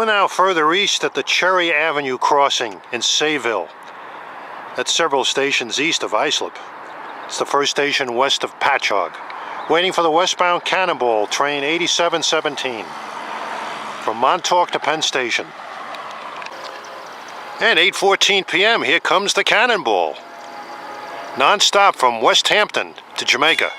now further east at the Cherry Avenue crossing in Savville. That's several stations east of Islip. It's the first station west of Patchogue. Waiting for the westbound Cannonball, train 8717. From Montauk to Penn Station. And 8:14 p.m. here comes the Cannonball. Non-stop from West Hampton to Jamaica.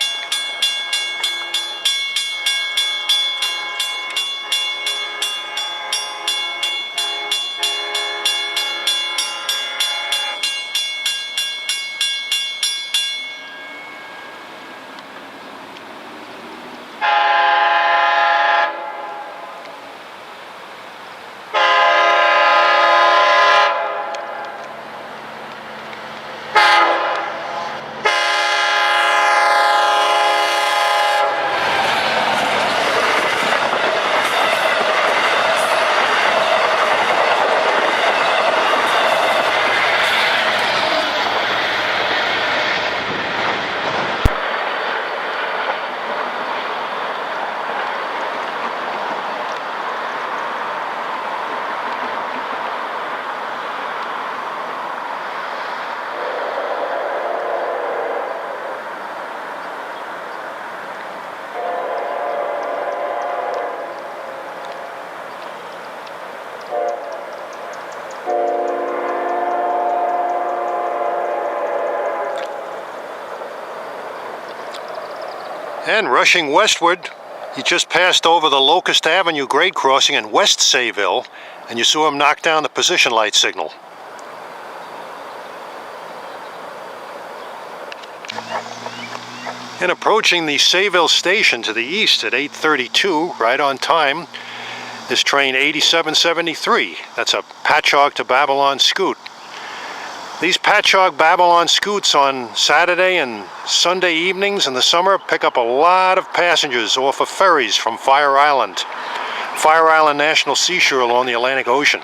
And rushing westward, he just passed over the Locust Avenue grade crossing in West Savville, and you saw him knock down the position light signal. And approaching the Savville station to the east at 8:32, right on time, is train 8773. That's a Patchogue to Babylon scoot. These Patchogue Babylon scoots on Saturday and Sunday evenings in the summer pick up a lot of passengers off of ferries from Fire Island National Seashore along the Atlantic Ocean.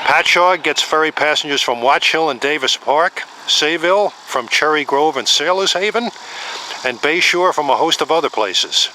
Patchogue gets ferry passengers from Watch Hill and Davis Park, Savville from Cherry Grove and Sailors Haven, and Bay Shore from a host of other places.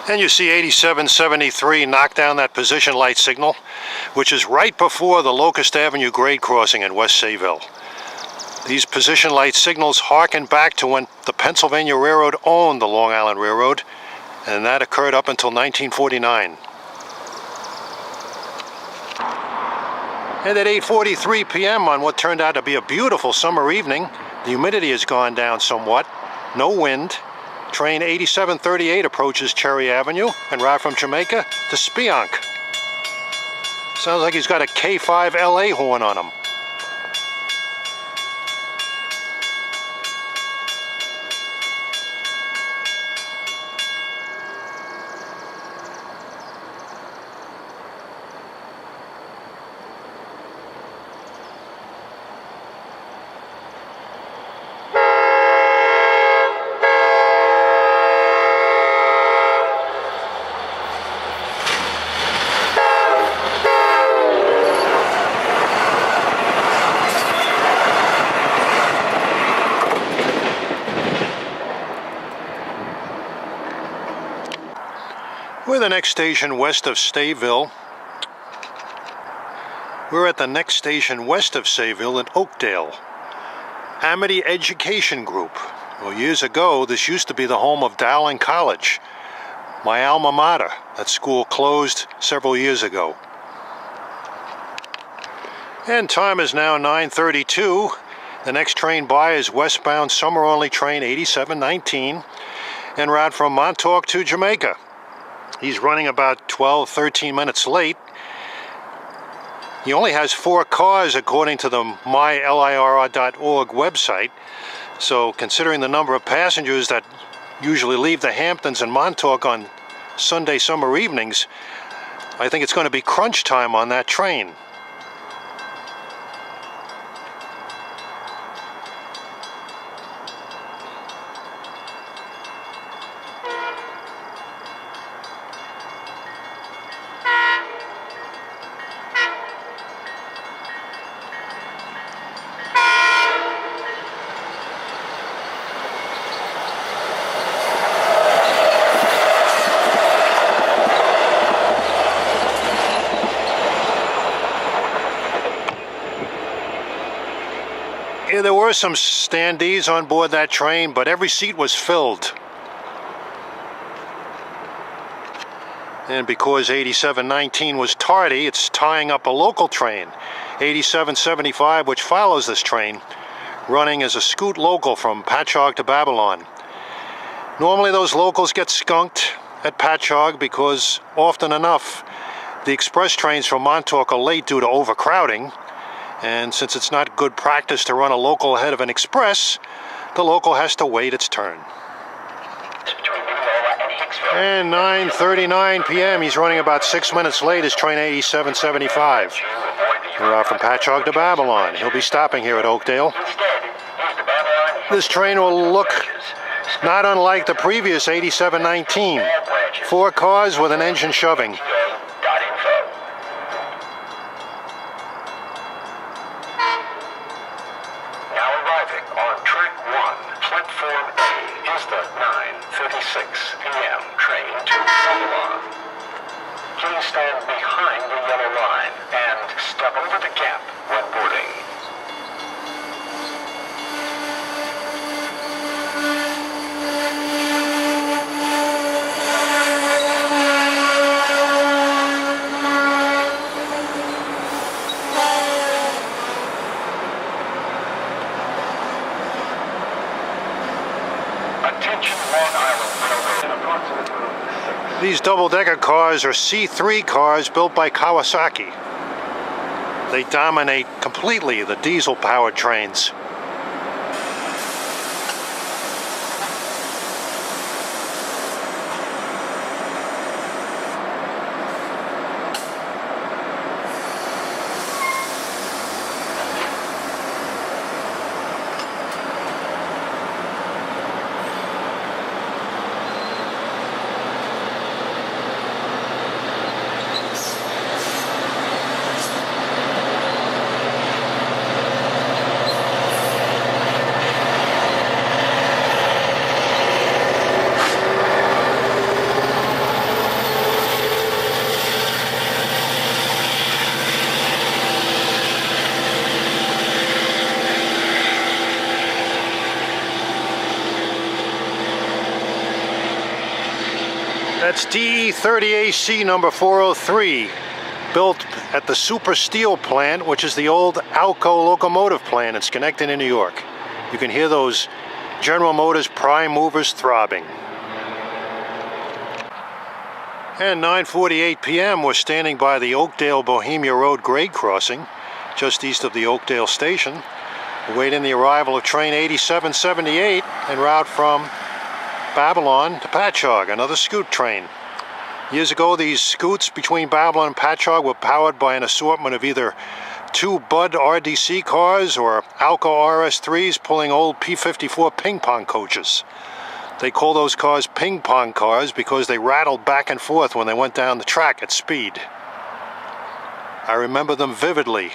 And you see 8773 knock down that position light signal, which is right before the Locust Avenue grade crossing in West Savville. These position light signals harken back to when the Pennsylvania Railroad owned the Long Island Railroad, and that occurred up until 1949. And at 8:43 p.m. on what turned out to be a beautiful summer evening, the humidity has gone down somewhat, no wind. Train 8738 approaches Cherry Avenue en route from Jamaica to Speonk. Sounds like he's got a K5 LA horn on him. We're the next station west of Staville. We're at the next station west of Savville and Oakdale. Amity Education Group. Well, years ago, this used to be the home of Dowling College, my alma mater. That school closed several years ago. And time is now 9:32. The next train by is westbound summer-only train 8719 en route from Montauk to Jamaica. He's running about 12-13 minutes late. He only has 4 cars according to the mylirr.org website. So considering the number of passengers that usually leave the Hamptons and Montauk on Sunday summer evenings, I think it's going to be crunch time on that train. Yeah, there were some standees on board that train, but every seat was filled. And because 8719 was tardy, it's tying up a local train, 8775, which follows this train, running as a scoot local from Patchogue to Babylon. Normally those locals get skunked at Patchogue because often enough the express trains from Montauk are late due to overcrowding. And since it's not good practice to run a local ahead of an express, the local has to wait its turn. And 9:39 p.m. he's running about 6 minutes late is train 8775. We're out from Patchogue to Babylon. He'll be stopping here at Oakdale. This train will look not unlike the previous 8719. 4 cars with an engine shoving. Please stand behind the yellow line and step over the gap when boarding. Attention Long Island Railroad. These double-decker cars are C3 cars built by Kawasaki. They dominate completely the diesel-powered trains. That's DE30AC number 403, built at the Super Steel plant, which is the old Alco locomotive plant in Schenectady, New York. You can hear those General Motors prime movers throbbing. And 9:48 p.m. we're standing by the Oakdale Bohemia Road grade crossing, just east of the Oakdale station, awaiting the arrival of train 8778 en route from Babylon to Patchogue, another scoot train. Years ago, these scoots between Babylon and Patchogue were powered by an assortment of either 2 Budd RDC cars or Alco RS3s pulling old P-54 ping-pong coaches. They call those cars ping-pong cars because they rattled back and forth when they went down the track at speed. I remember them vividly.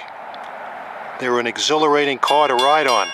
They were an exhilarating car to ride on.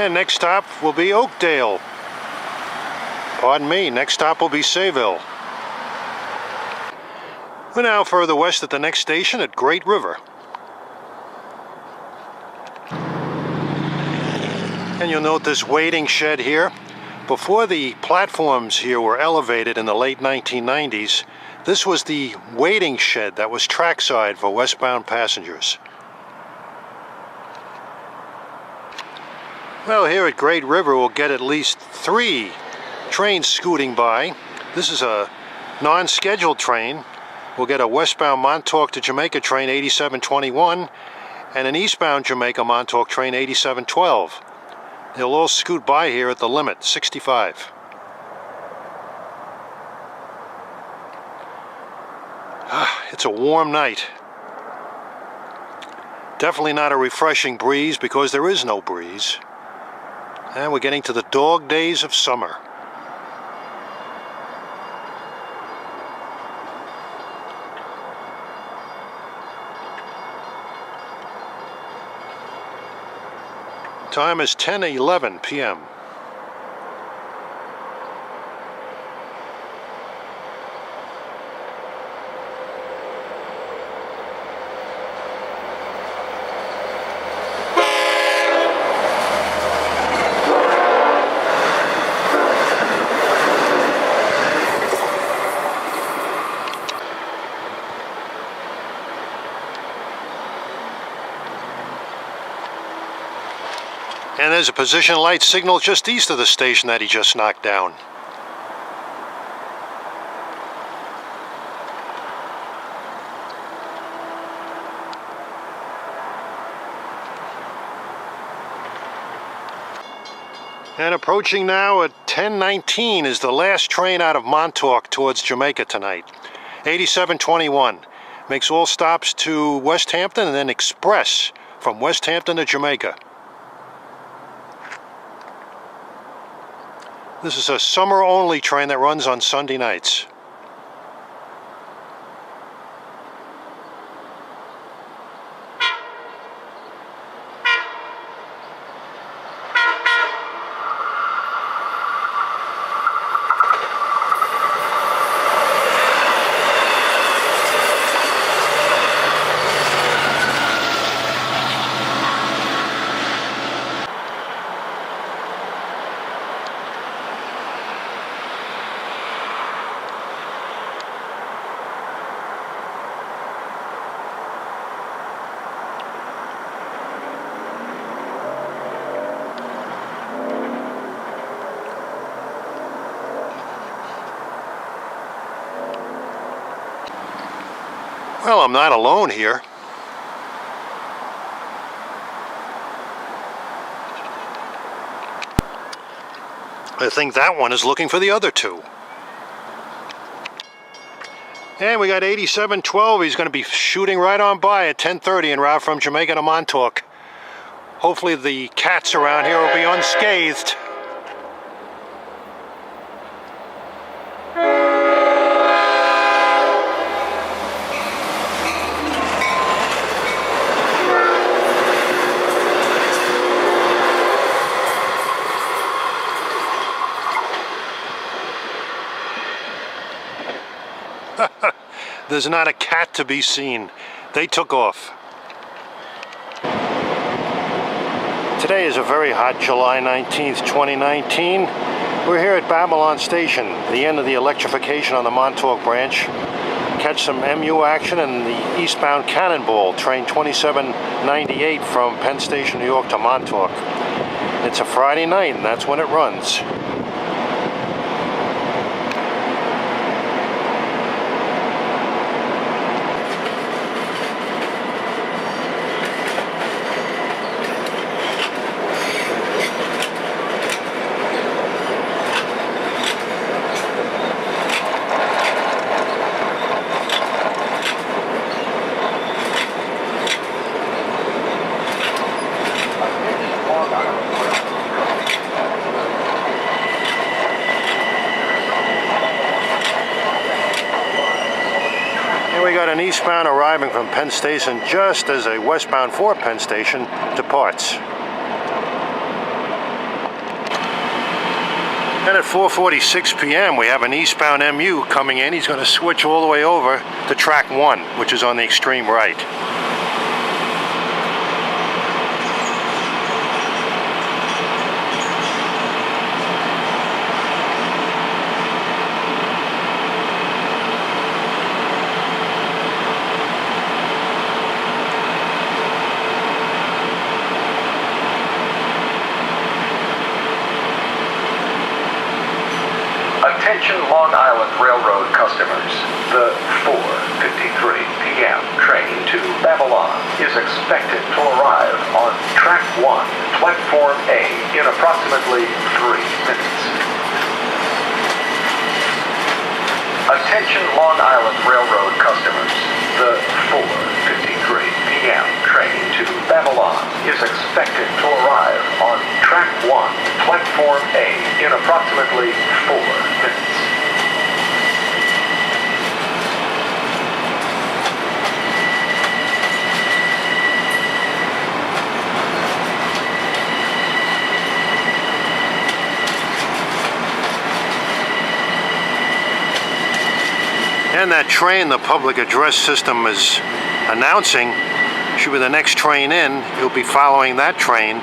And next stop will be Oakdale. Pardon me, next stop will be Savville. We're now further west at the next station at Great River. And you'll note this waiting shed here. Before the platforms here were elevated in the late 1990s, this was the waiting shed that was trackside for westbound passengers. Well, here at Great River we'll get at least 3 trains scooting by. This is a non-scheduled train. We'll get a westbound Montauk to Jamaica train 8721 and an eastbound Jamaica Montauk train 8712. They'll all scoot by here at the limit, 65. It's a warm night. Definitely not a refreshing breeze because there is no breeze. And we're getting to the dog days of summer. Time is 10:11 p.m. And there's a position light signal just east of the station that he just knocked down. And approaching now at 10:19 is the last train out of Montauk towards Jamaica tonight. 8721. Makes all stops to West Hampton and then express from West Hampton to Jamaica. This is a summer-only train that runs on Sunday nights. Well, I'm not alone here. I think that one is looking for the other 2. And we got 8712. He's going to be shooting right on by at 10:30 en route from Jamaica to Montauk. Hopefully the cats around here will be unscathed. There's not a cat to be seen. They took off. Today is a very hot July 19th, 2019. We're here at Babylon Station, the end of the electrification on the Montauk Branch. Catch some MU action in the eastbound Cannonball, train 2798 from Penn Station, New York to Montauk. It's a Friday night and that's when it runs. We got an eastbound arriving from Penn Station just as a westbound for Penn Station departs. And at 4:46 p.m. we have an eastbound MU coming in. He's going to switch all the way over to track 1, which is on the extreme right. Attention Long Island Railroad customers. The 4:53 p.m. train to Babylon is expected to arrive on track 1, platform A, in approximately 3 minutes. Attention Long Island Railroad customers. The 4:53 p.m. train to Babylon is expected to arrive on track 1, platform A, in approximately 4 minutes. And that train the public address system is announcing should be the next train in. You'll be following that train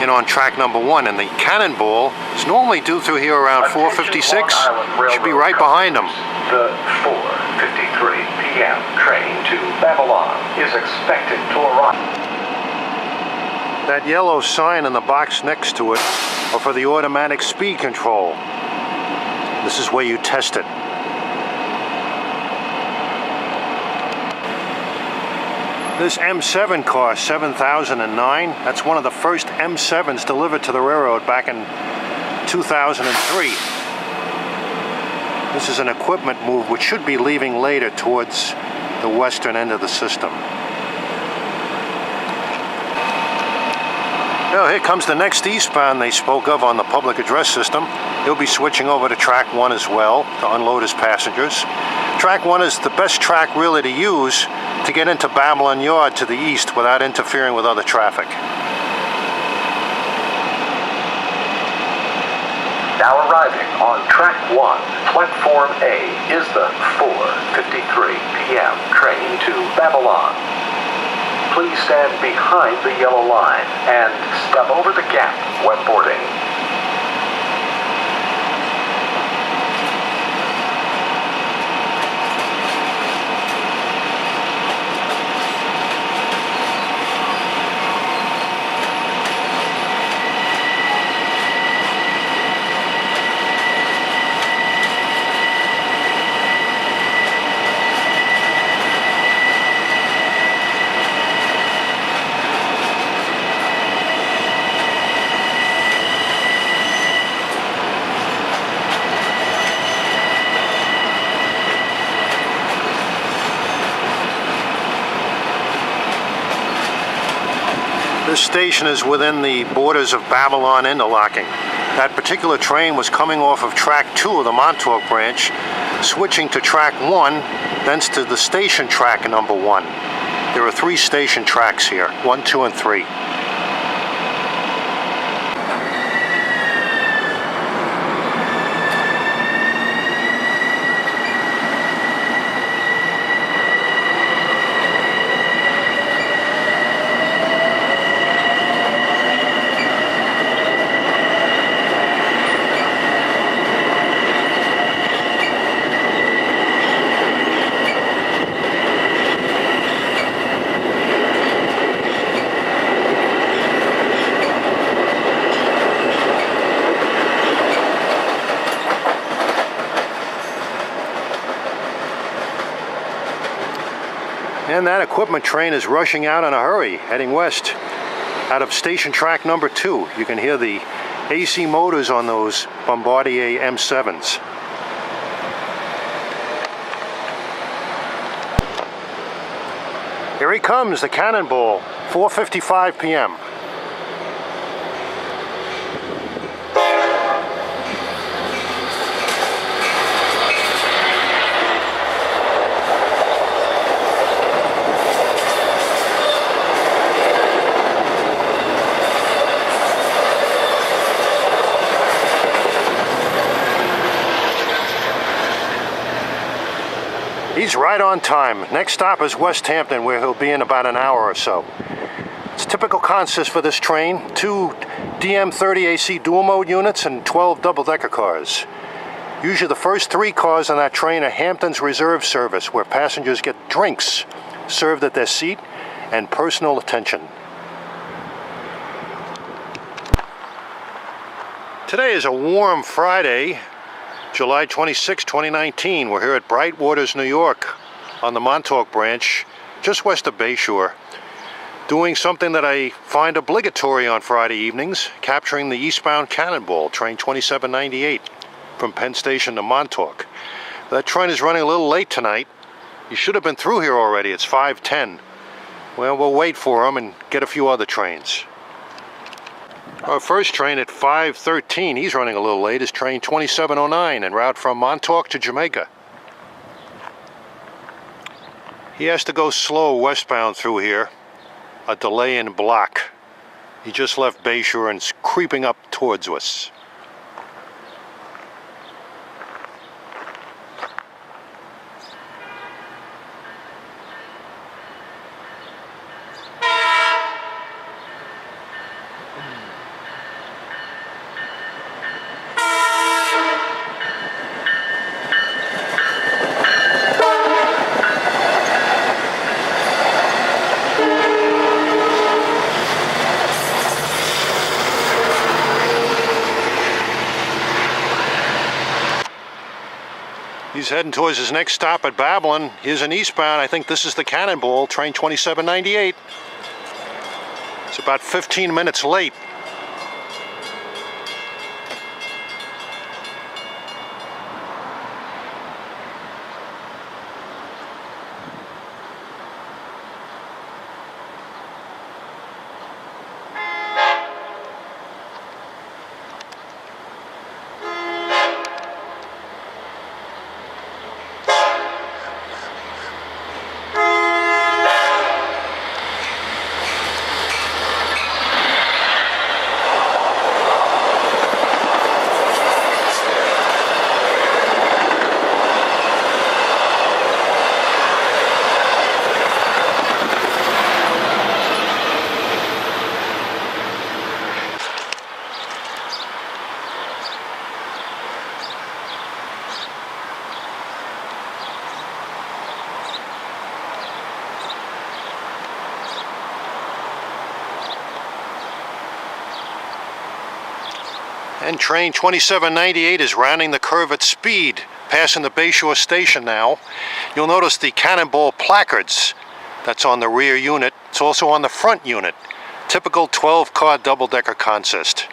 in on track number 1. And the Cannonball is normally due through here around 4:56. Should be right behind them. The 4:53 p.m. train to Babylon is expected to arrive. That yellow sign in the box next to it are for the automatic speed control. This is where you test it. This M7 car, 7009, that's one of the first M7s delivered to the railroad back in 2003. This is an equipment move which should be leaving later towards the western end of the system. Well, here comes the next eastbound they spoke of on the public address system. He'll be switching over to track 1 as well to unload his passengers. Track 1 is the best track really to use to get into Babylon Yard to the east without interfering with other traffic. Now arriving on track 1, platform A, is the 4:53 p.m. train to Babylon. Please stand behind the yellow line and step over the gap when boarding. This station is within the borders of Babylon interlocking. That particular train was coming off of track 2 of the Montauk Branch, switching to track 1, thence to the station track number 1. There are 3 station tracks here, 1, 2, and 3. And that equipment train is rushing out in a hurry, heading west out of station track number 2. You can hear the AC motors on those Bombardier M7s. Here he comes, the Cannonball, 4:55 p.m. He's right on time. Next stop is West Hampton, where he'll be in about an hour or so. It's typical consist for this train: 2 DM30AC dual mode units and 12 double-decker cars. Usually the first 3 cars on that train are Hampton's Reserve Service, where passengers get drinks served at their seat and personal attention. Today is a warm Friday, July 26, 2019. We're here at Brightwaters, New York, on the Montauk Branch, just west of Bay Shore, doing something that I find obligatory on Friday evenings: capturing the eastbound Cannonball, train 2798, from Penn Station to Montauk. That train is running a little late tonight. You should have been through here already. It's 5:10. Well, we'll wait for him and get a few other trains. Our first train at 5:13, he's running a little late, is train 2709, en route from Montauk to Jamaica. He has to go slow westbound through here. A delay in block. He just left Bay Shore and is creeping up towards us. He's heading towards his next stop at Babylon. Here's an eastbound. I think this is the Cannonball, train 2798. It's about 15 minutes late. And train 2798 is rounding the curve at speed, passing the Bay Shore station now. You'll notice the Cannonball placards. That's on the rear unit. It's also on the front unit. Typical 12-car double-decker consist.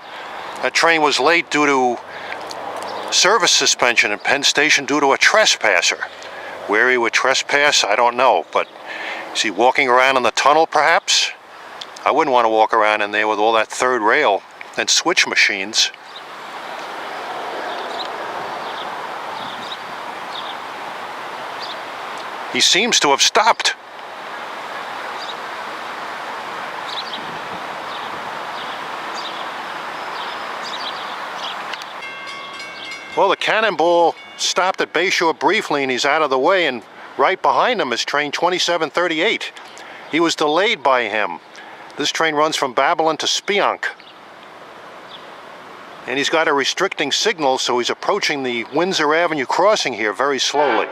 That train was late due to service suspension in Penn Station due to a trespasser. Where he would trespass, I don't know, but is he walking around in the tunnel perhaps? I wouldn't want to walk around in there with all that third rail and switch machines. He seems to have stopped. Well, the Cannonball stopped at Bay Shore briefly and he's out of the way, and right behind him is train 2738. He was delayed by him. This train runs from Babylon to Speonk. And he's got a restricting signal, so he's approaching the Windsor Avenue crossing here very slowly.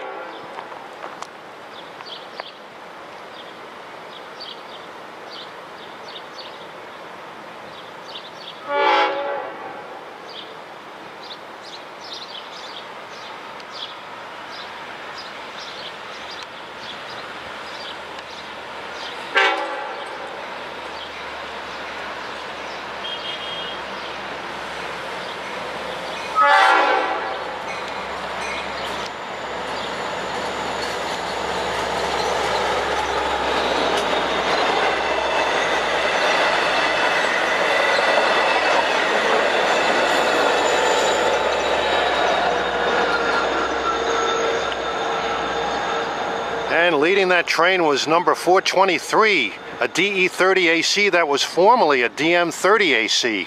And leading that train was number 423, a DE30AC that was formerly a DM30AC,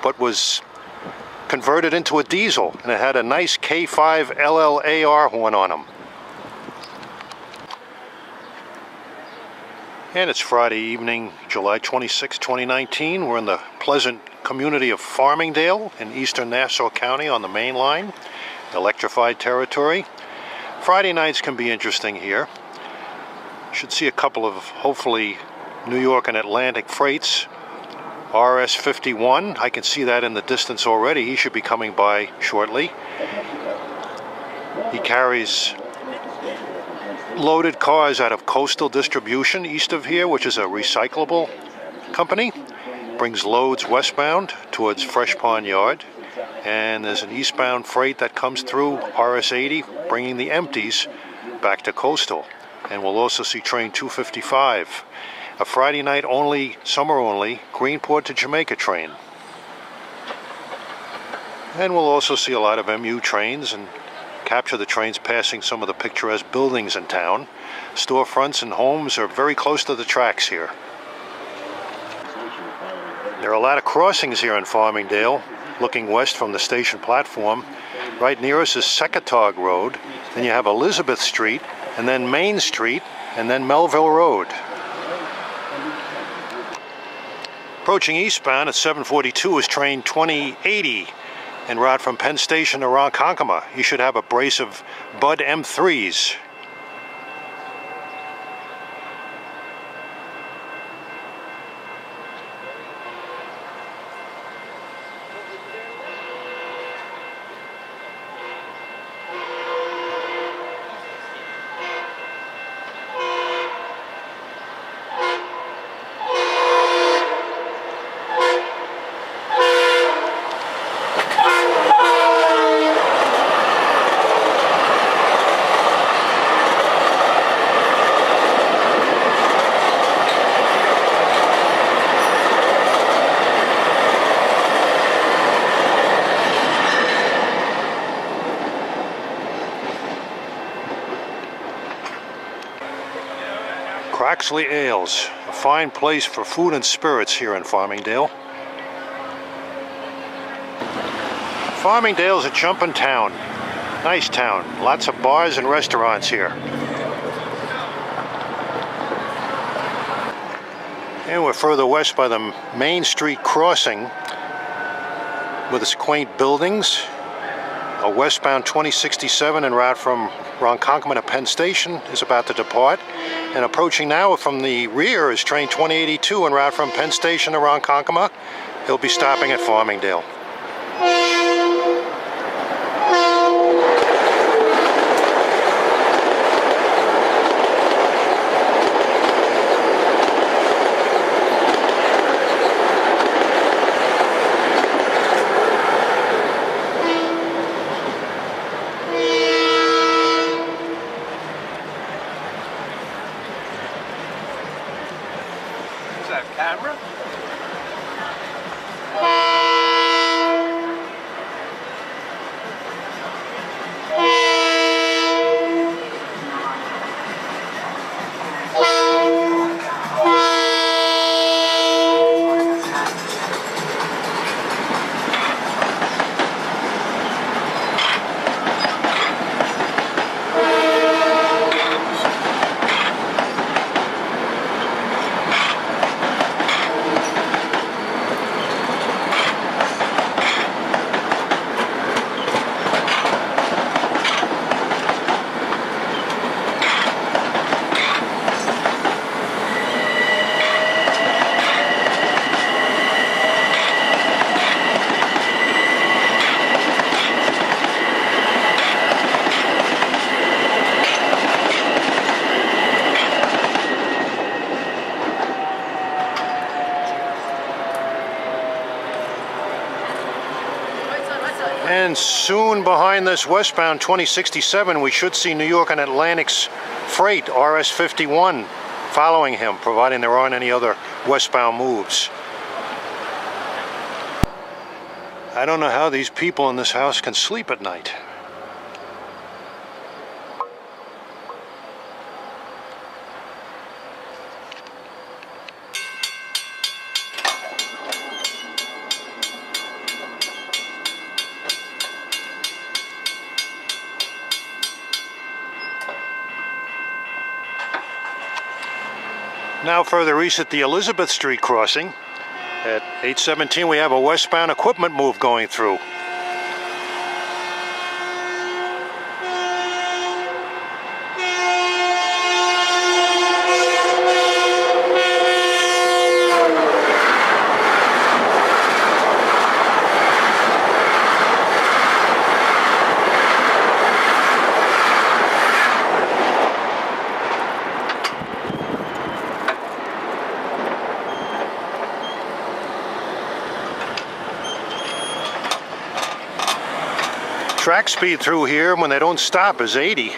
but was converted into a diesel, and it had a nice K5 LLAR horn on them. And it's Friday evening, July 26, 2019. We're in the pleasant community of Farmingdale in eastern Nassau County on the main line, electrified territory. Friday nights can be interesting here. Should see a couple of, hopefully, New York and Atlantic freights. RS-51, I can see that in the distance already. He should be coming by shortly. He carries loaded cars out of Coastal Distribution east of here, which is a recyclable company. Brings loads westbound towards Fresh Pond Yard. And there's an eastbound freight that comes through RS-80, bringing the empties back to Coastal. And we'll also see train 255, a Friday night only, summer only, Greenport to Jamaica train. And we'll also see a lot of MU trains and capture the trains passing some of the picturesque buildings in town. Storefronts and homes are very close to the tracks here. There are a lot of crossings here in Farmingdale, looking west from the station platform. Right near us is Secatog Road, then you have Elizabeth Street, and then Main Street, and then Melville Road. Approaching eastbound at 742 is train 2080, en route from Penn Station to Ronkonkoma. You should have a brace of Bud M3s. Craxley Ales, a fine place for food and spirits here in Farmingdale. Farmingdale's a jumping town. Nice town. Lots of bars and restaurants here. And we're further west by the Main Street crossing with its quaint buildings. A westbound 2067 en route from Ronkonkoma to Penn Station is about to depart. And approaching now from the rear is train 2082 en route from Penn Station to Ronkonkoma. He'll be stopping at Farmingdale. Camera? And soon behind this westbound 2067, we should see New York and Atlantic's freight, RS-51, following him, providing there aren't any other westbound moves. I don't know how these people in this house can sleep at night. Now further east at the Elizabeth Street crossing. At 8:17 we have a westbound equipment move going through. Track speed through here when they don't stop is 80.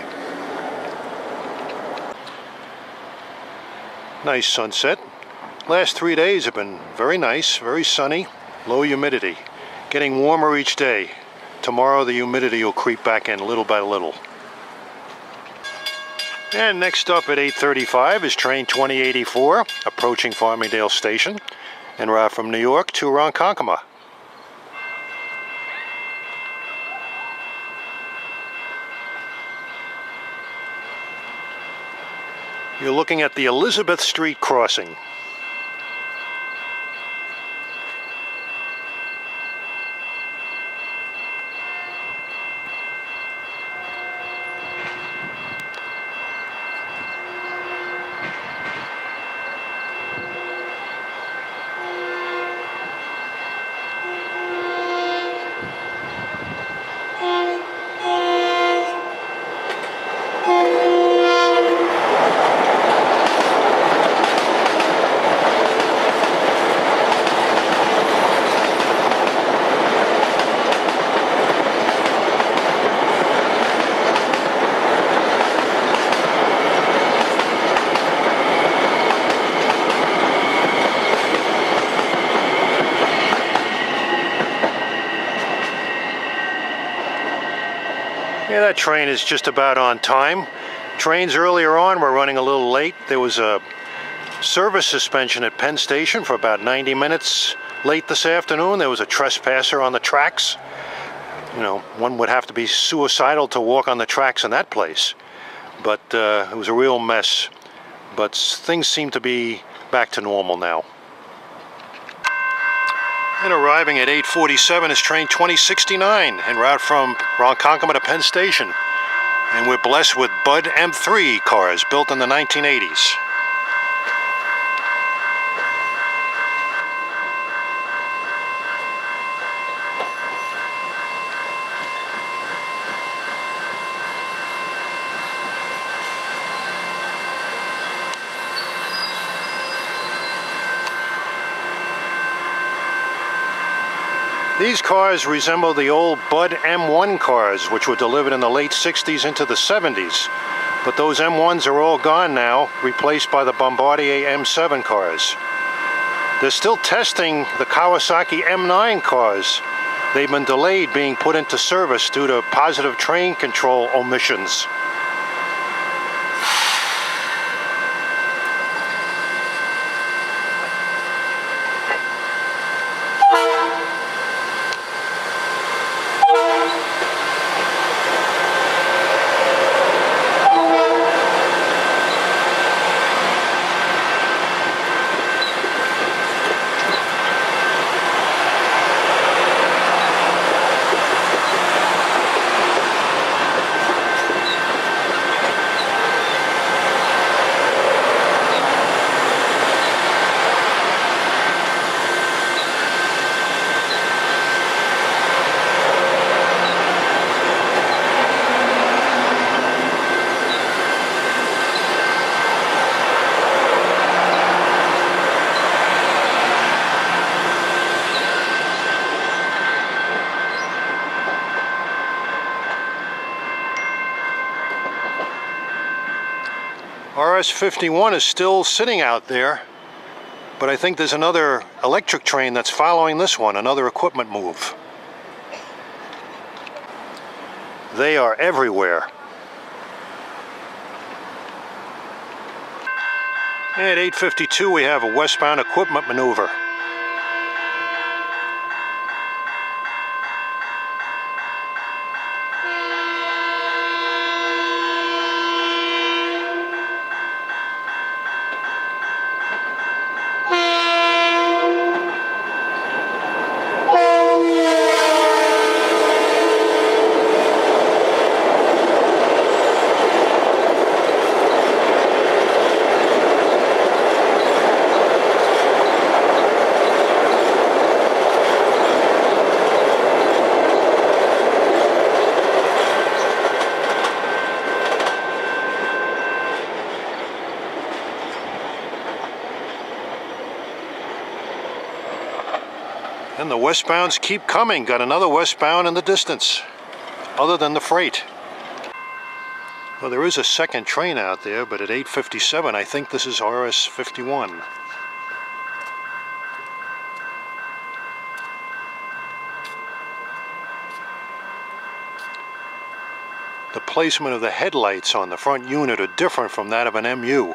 Nice sunset. Last 3 days have been very nice, very sunny, low humidity. Getting warmer each day. Tomorrow the humidity will creep back in little by little. And next up at 8:35 is train 2084 approaching Farmingdale Station en route from New York to Ronkonkoma. You're looking at the Elizabeth Street crossing. Yeah, that train is just about on time. Trains earlier on were running a little late. There was a service suspension at Penn Station for about 90 minutes late this afternoon. There was a trespasser on the tracks. You know, one would have to be suicidal to walk on the tracks in that place. But it was a real mess. But things seem to be back to normal now. And arriving at 8:47 is train 2069 en route from Ronkonkoma to Penn Station. And we're blessed with Bud M3 cars built in the 1980s. These cars resemble the old Bud M1 cars, which were delivered in the late 60s into the 70s. But those M1s are all gone now, replaced by the Bombardier M7 cars. They're still testing the Kawasaki M9 cars. They've been delayed being put into service due to positive train control omissions. RS-51 is still sitting out there, but I think there's another electric train that's following this one, another equipment move. They are everywhere. At 8:52 we have a westbound equipment maneuver. And the westbounds keep coming. Got another westbound in the distance, other than the freight. Well, there is a second train out there, but at 8:57, I think this is RS 51. The placement of the headlights on the front unit are different from that of an MU.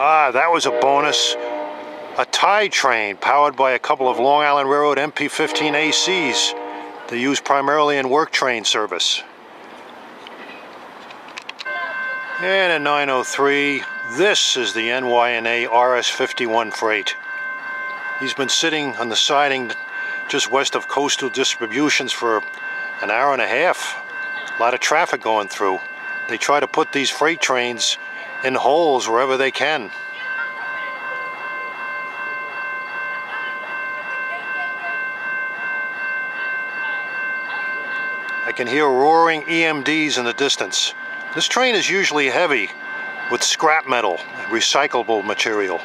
Ah, that was a bonus. A tie train powered by a couple of Long Island Railroad MP15 ACs they use primarily in work train service. And at 9:03, this is the NYNA RS 51 freight. He's been sitting on the siding just west of Coastal Distributions for an hour and a half. A lot of traffic going through. They try to put these freight trains in holes wherever they can. I can hear roaring EMDs in the distance. This train is usually heavy with scrap metal, recyclable material.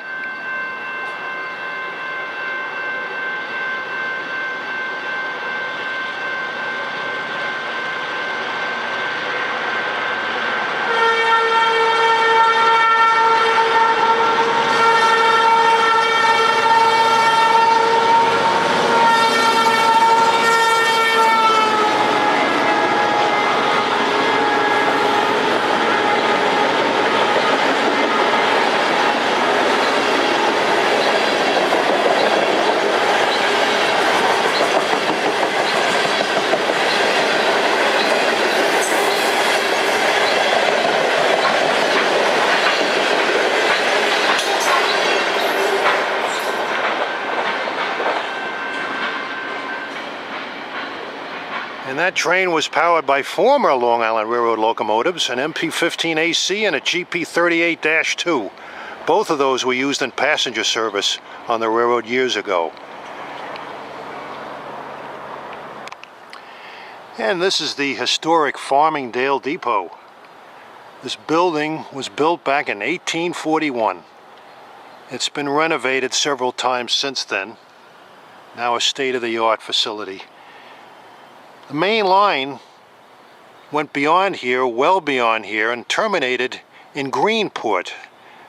And that train was powered by former Long Island Railroad locomotives, an MP15 AC and a GP38-2. Both of those were used in passenger service on the railroad years ago. And this is the historic Farmingdale Depot. This building was built back in 1841. It's been renovated several times since then. Now a state-of-the-art facility. The main line went beyond here, well beyond here, and terminated in Greenport.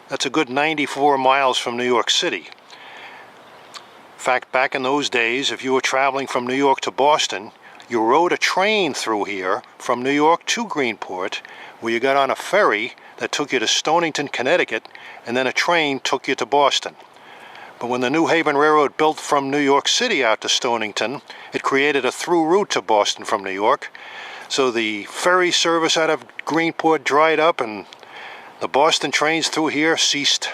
That's a good 94 miles from New York City. In fact, back in those days, if you were traveling from New York to Boston, you rode a train through here from New York to Greenport, where you got on a ferry that took you to Stonington, Connecticut, and then a train took you to Boston. But when the New Haven Railroad built from New York City out to Stonington, it created a through route to Boston from New York. So the ferry service out of Greenport dried up and the Boston trains through here ceased.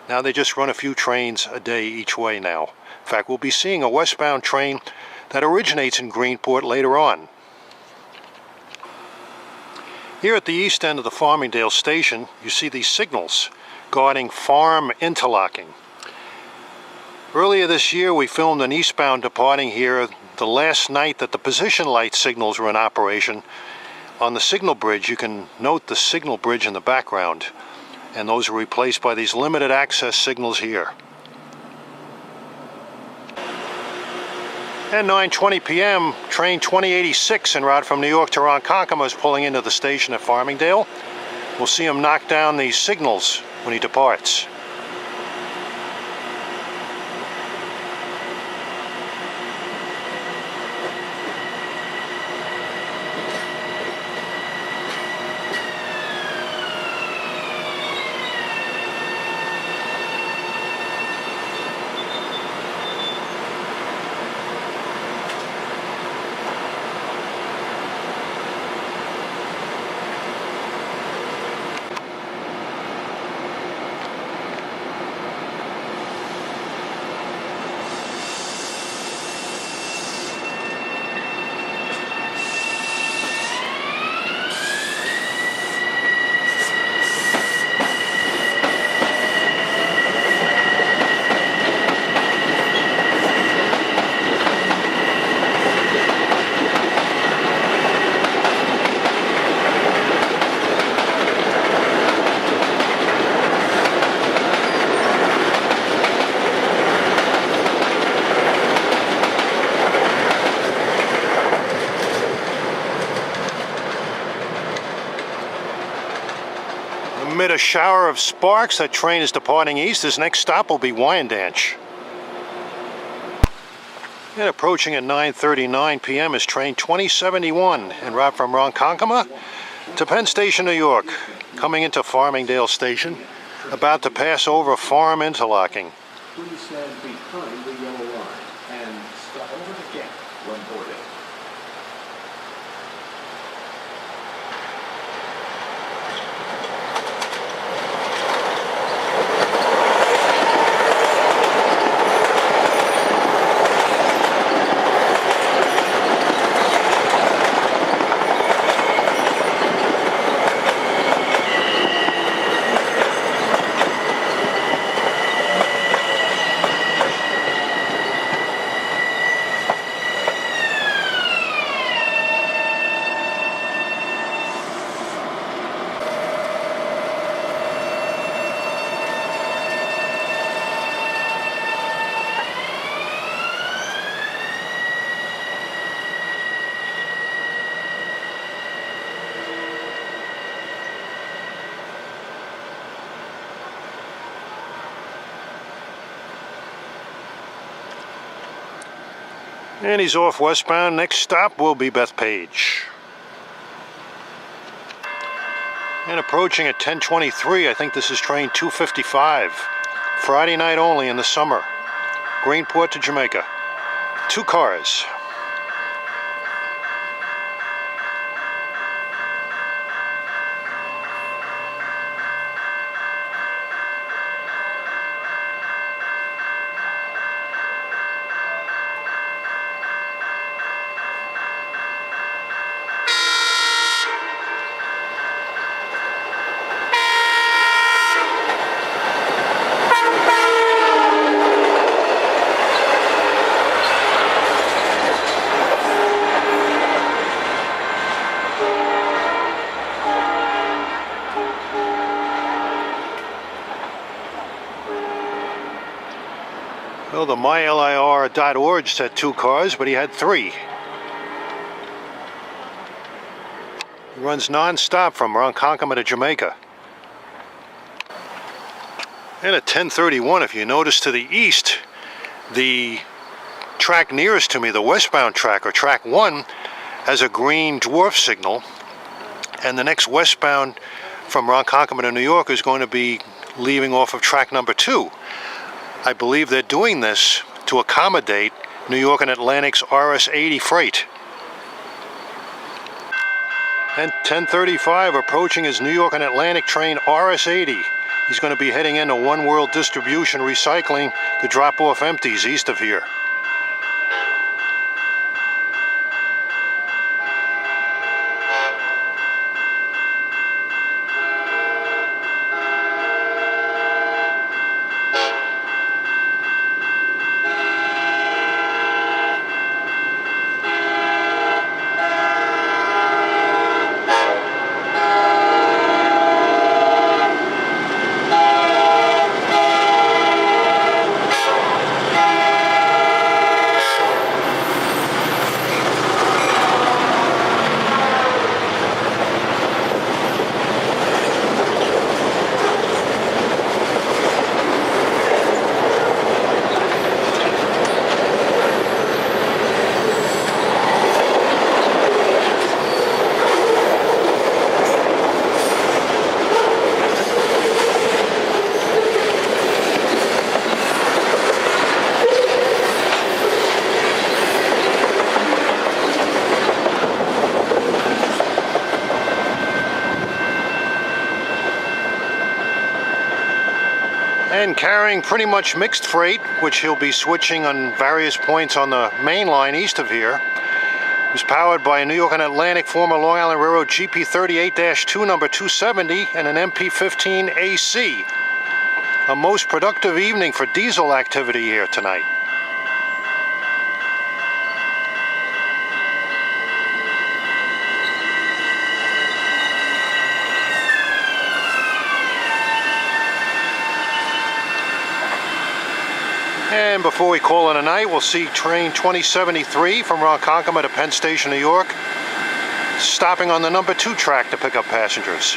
Now they just run a few trains a day each way now. In fact, we'll be seeing a westbound train that originates in Greenport later on. Here at the east end of the Farmingdale station, you see these signals guarding farm interlocking. Earlier this year, we filmed an eastbound departing here the last night that the position light signals were in operation. On the signal bridge, you can note the signal bridge in the background, and those are replaced by these limited access signals here. At 9:20 p.m., train 2086 en route from New York to Ronkonkoma is pulling into the station at Farmingdale. We'll see him knock down these signals when he departs. Amid a shower of sparks, that train is departing east. His next stop will be Wyandanch. And approaching at 9:39 p.m. is train 2071 en route from Ronkonkoma to Penn Station, New York. Coming into Farmingdale Station, about to pass over farm interlocking. Please stand behind the yellow line and step over the gap when boarding. And he's off westbound. Next stop will be Bethpage. And approaching at 10:23, I think this is train 255. Friday night only in the summer. Greenport to Jamaica. 2 cars. Well, the MyLIR.org said 2 cars, but he had 3. He runs non-stop from Ronkonkoma to Jamaica. And at 10:31, if you notice to the east, the track nearest to me, the westbound track, or track 1, has a green dwarf signal. And the next westbound from Ronkonkoma to New York is going to be leaving off of track number 2. I believe they're doing this to accommodate New York and Atlantic's RS-80 freight. And 10:35, approaching his New York and Atlantic train RS-80. He's going to be heading into One World Distribution Recycling to drop off empties east of here. And carrying pretty much mixed freight, which he'll be switching on various points on the main line east of here. It was powered by a New York and Atlantic former Long Island Railroad GP38-2 number 270 and an MP15 AC. A most productive evening for diesel activity here tonight. And before we call it a night, we'll see train 2073 from Ronkonkoma to Penn Station, New York, stopping on the number 2 track to pick up passengers.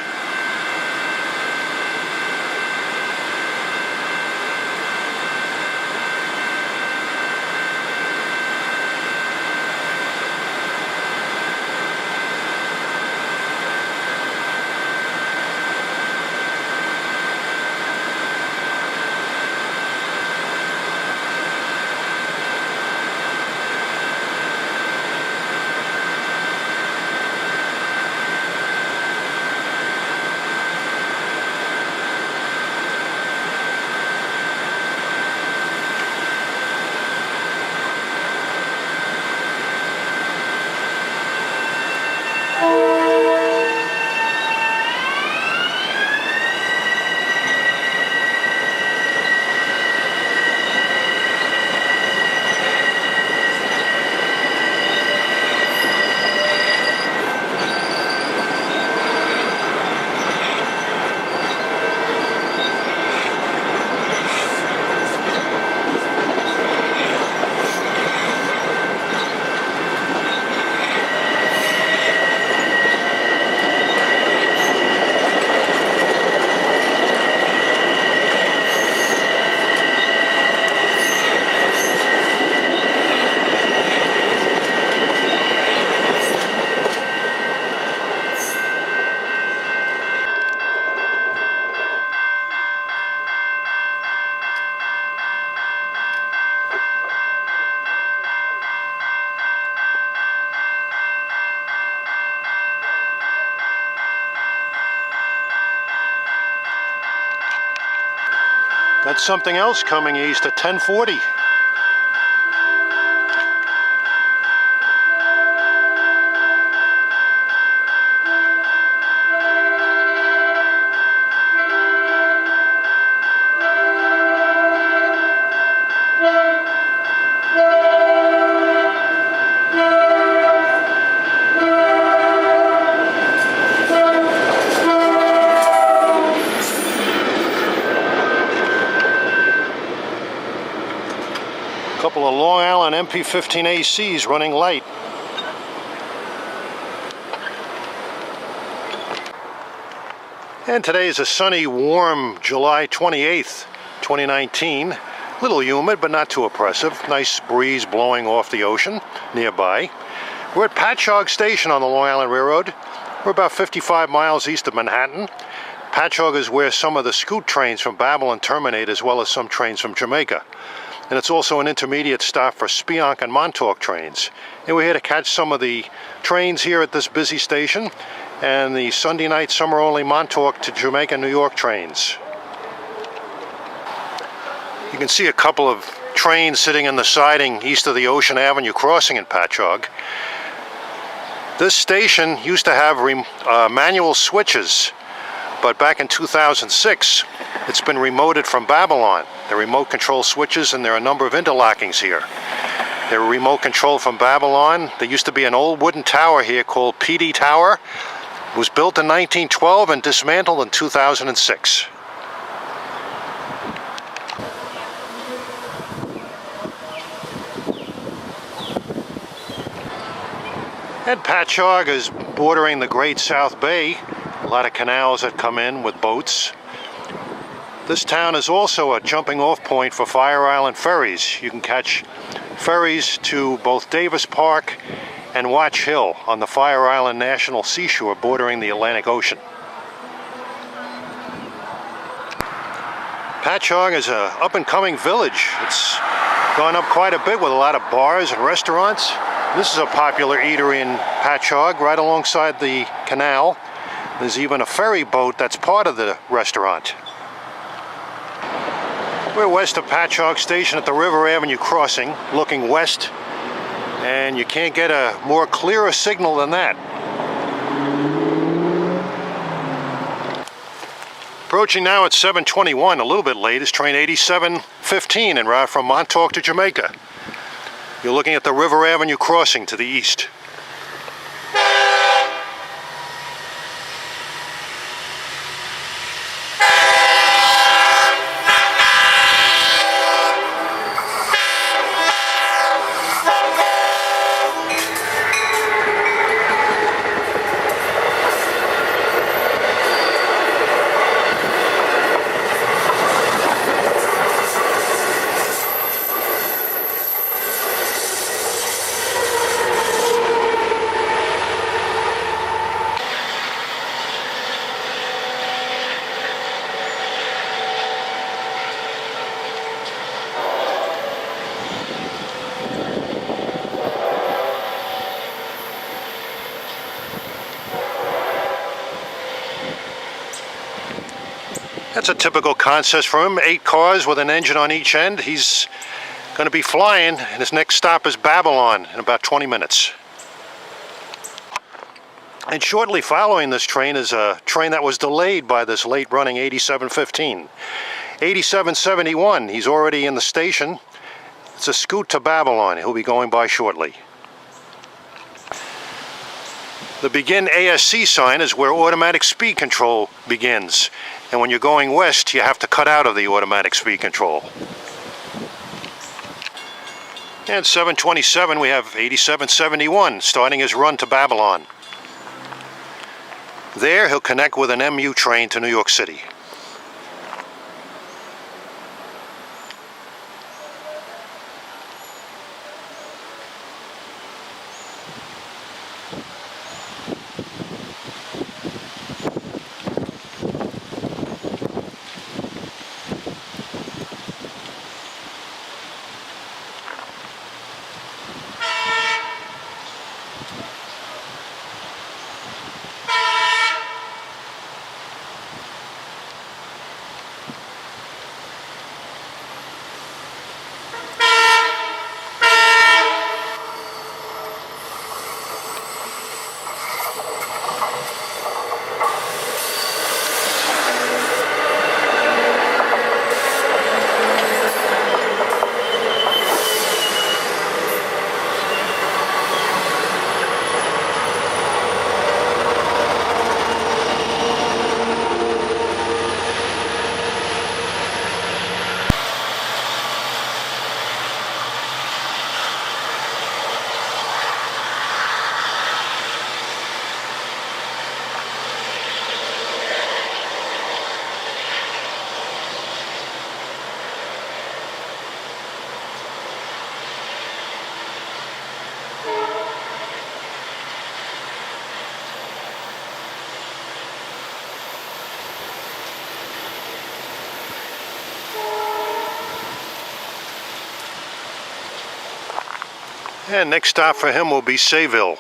Got something else coming east at 10:40. Couple of Long Island MP15 ACs running light. And today is a sunny, warm July 28th, 2019. A little humid, but not too oppressive. Nice breeze blowing off the ocean nearby. We're at Patchogue Station on the Long Island Railroad. We're about 55 miles east of Manhattan. Patchogue is where some of the scoot trains from Babylon terminate, as well as some trains from Jamaica. And it's also an intermediate stop for Speonk and Montauk trains. And we're here to catch some of the trains here at this busy station, and the Sunday night summer-only Montauk to Jamaica, New York trains. You can see a couple of trains sitting in the siding east of the Ocean Avenue crossing in Patchogue. This station used to have manual switches, but back in 2006, it's been remoted from Babylon. The remote control switches, and there are a number of interlockings here. They're remote control from Babylon. There used to be an old wooden tower here called PD Tower. It was built in 1912 and dismantled in 2006. And Patchogue is bordering the Great South Bay. A lot of canals that come in with boats. This town is also a jumping off point for Fire Island ferries. You can catch ferries to both Davis Park and Watch Hill on the Fire Island National Seashore bordering the Atlantic Ocean. Patchogue is an up-and-coming village. It's gone up quite a bit with a lot of bars and restaurants. This is a popular eatery in Patchogue right alongside the canal. There's even a ferry boat that's part of the restaurant. We're west of Patchogue Station at the River Avenue crossing, looking west, and you can't get a more clearer signal than that. Approaching now at 7:21, a little bit late, is train 8715 en route from Montauk to Jamaica. You're looking at the River Avenue crossing to the east. That's a typical contest for him. 8 cars with an engine on each end. He's going to be flying, and his next stop is Babylon in about 20 minutes. And shortly following this train is a train that was delayed by this late running 8715. 8771, he's already in the station. It's a scoot to Babylon. He'll be going by shortly. The Begin ASC sign is where automatic speed control begins. And when you're going west, you have to cut out of the automatic speed control. And 727, we have 8771 starting his run to Babylon. There, he'll connect with an MU train to New York City. And next stop for him will be Savville.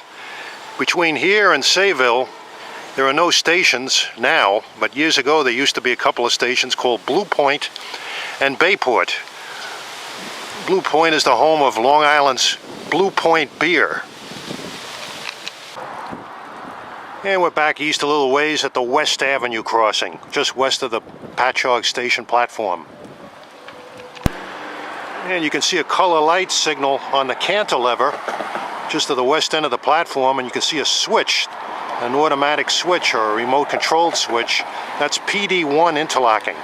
Between here and Savville, there are no stations now, but years ago there used to be a couple of stations called Blue Point and Bayport. Blue Point is the home of Long Island's Blue Point beer. And we're back east a little ways at the West Avenue crossing, just west of the Patchogue station platform. And you can see a color light signal on the cantilever just to the west end of the platform, and you can see a switch, an automatic switch or a remote controlled switch. That's PD1 interlocking.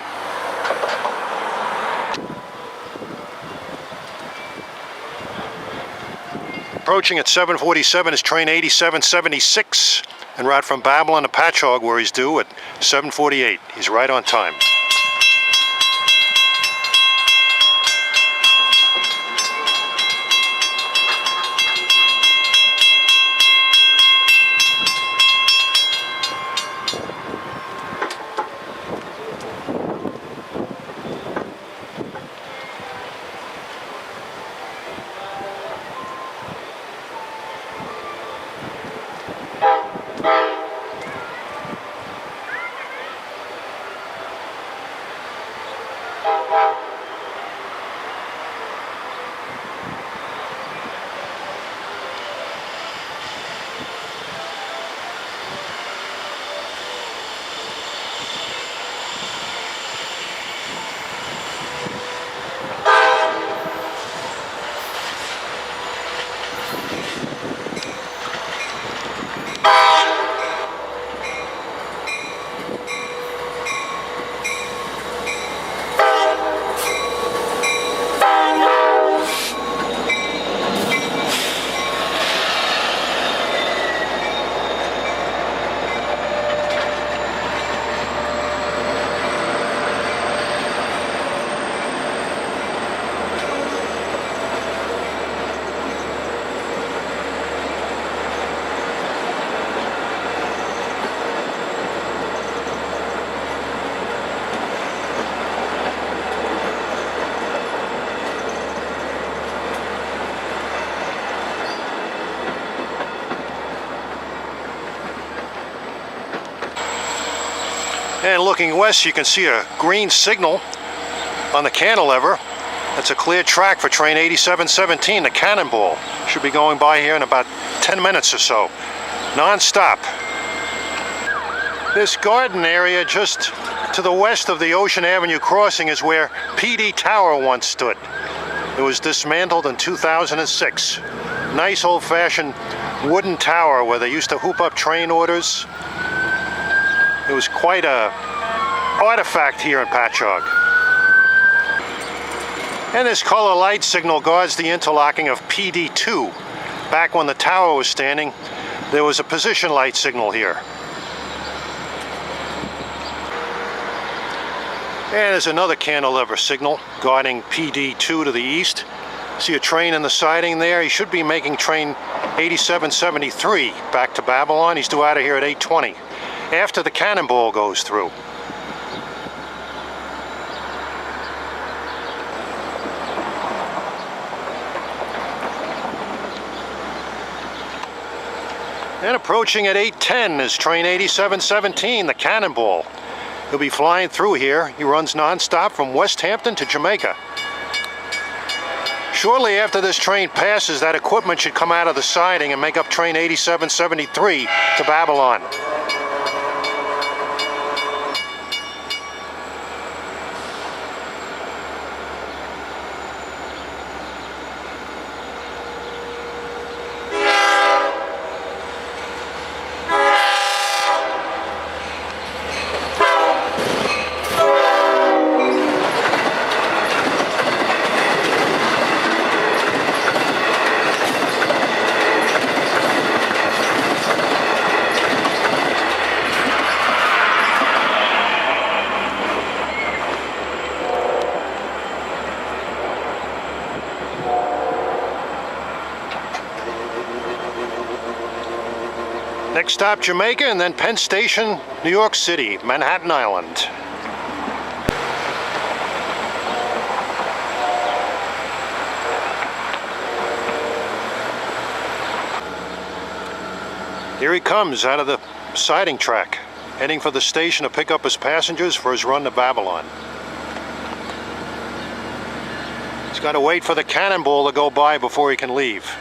Approaching at 7:47 is train 8776, en route from Babylon to Patchogue, where he's due at 7:48. He's right on time. And looking west, you can see a green signal on the cantilever. That's a clear track for train 8717, the Cannonball. Should be going by here in about 10 minutes or so, non-stop. This garden area just to the west of the Ocean Avenue crossing is where PD Tower once stood. It was dismantled in 2006. Nice old-fashioned wooden tower where they used to hoop up train orders. It was quite a artifact here in Patchogue. And this color light signal guards the interlocking of PD2. Back when the tower was standing, there was a position light signal here. And there's another cantilever signal guarding PD2 to the east. See a train in the siding there. He should be making train 8773 back to Babylon. He's due out of here at 8:20. After the Cannonball goes through. And approaching at 8:10 is train 8717, the Cannonball. He'll be flying through here. He runs non-stop from West Hampton to Jamaica. Shortly after this train passes, that equipment should come out of the siding and make up train 8773 to Babylon. Next stop, Jamaica, and then Penn Station, New York City, Manhattan Island. Here he comes out of the siding track, heading for the station to pick up his passengers for his run to Babylon. He's got to wait for the cannonball to go by before he can leave.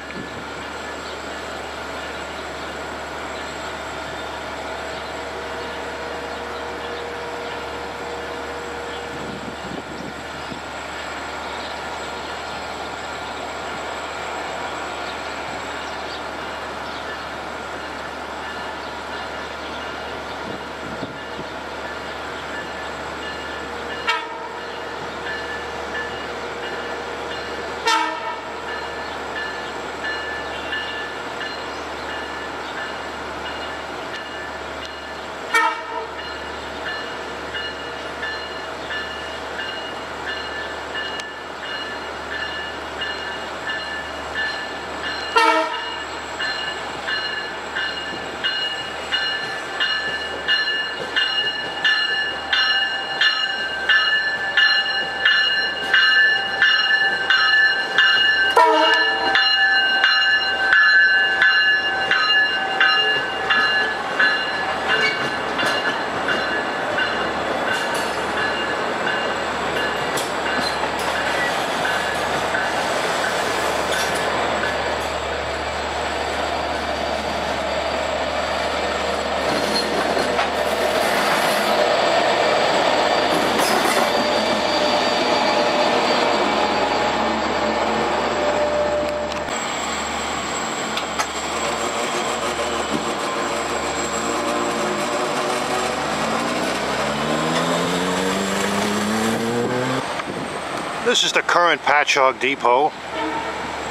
This is the current Patchogue depot,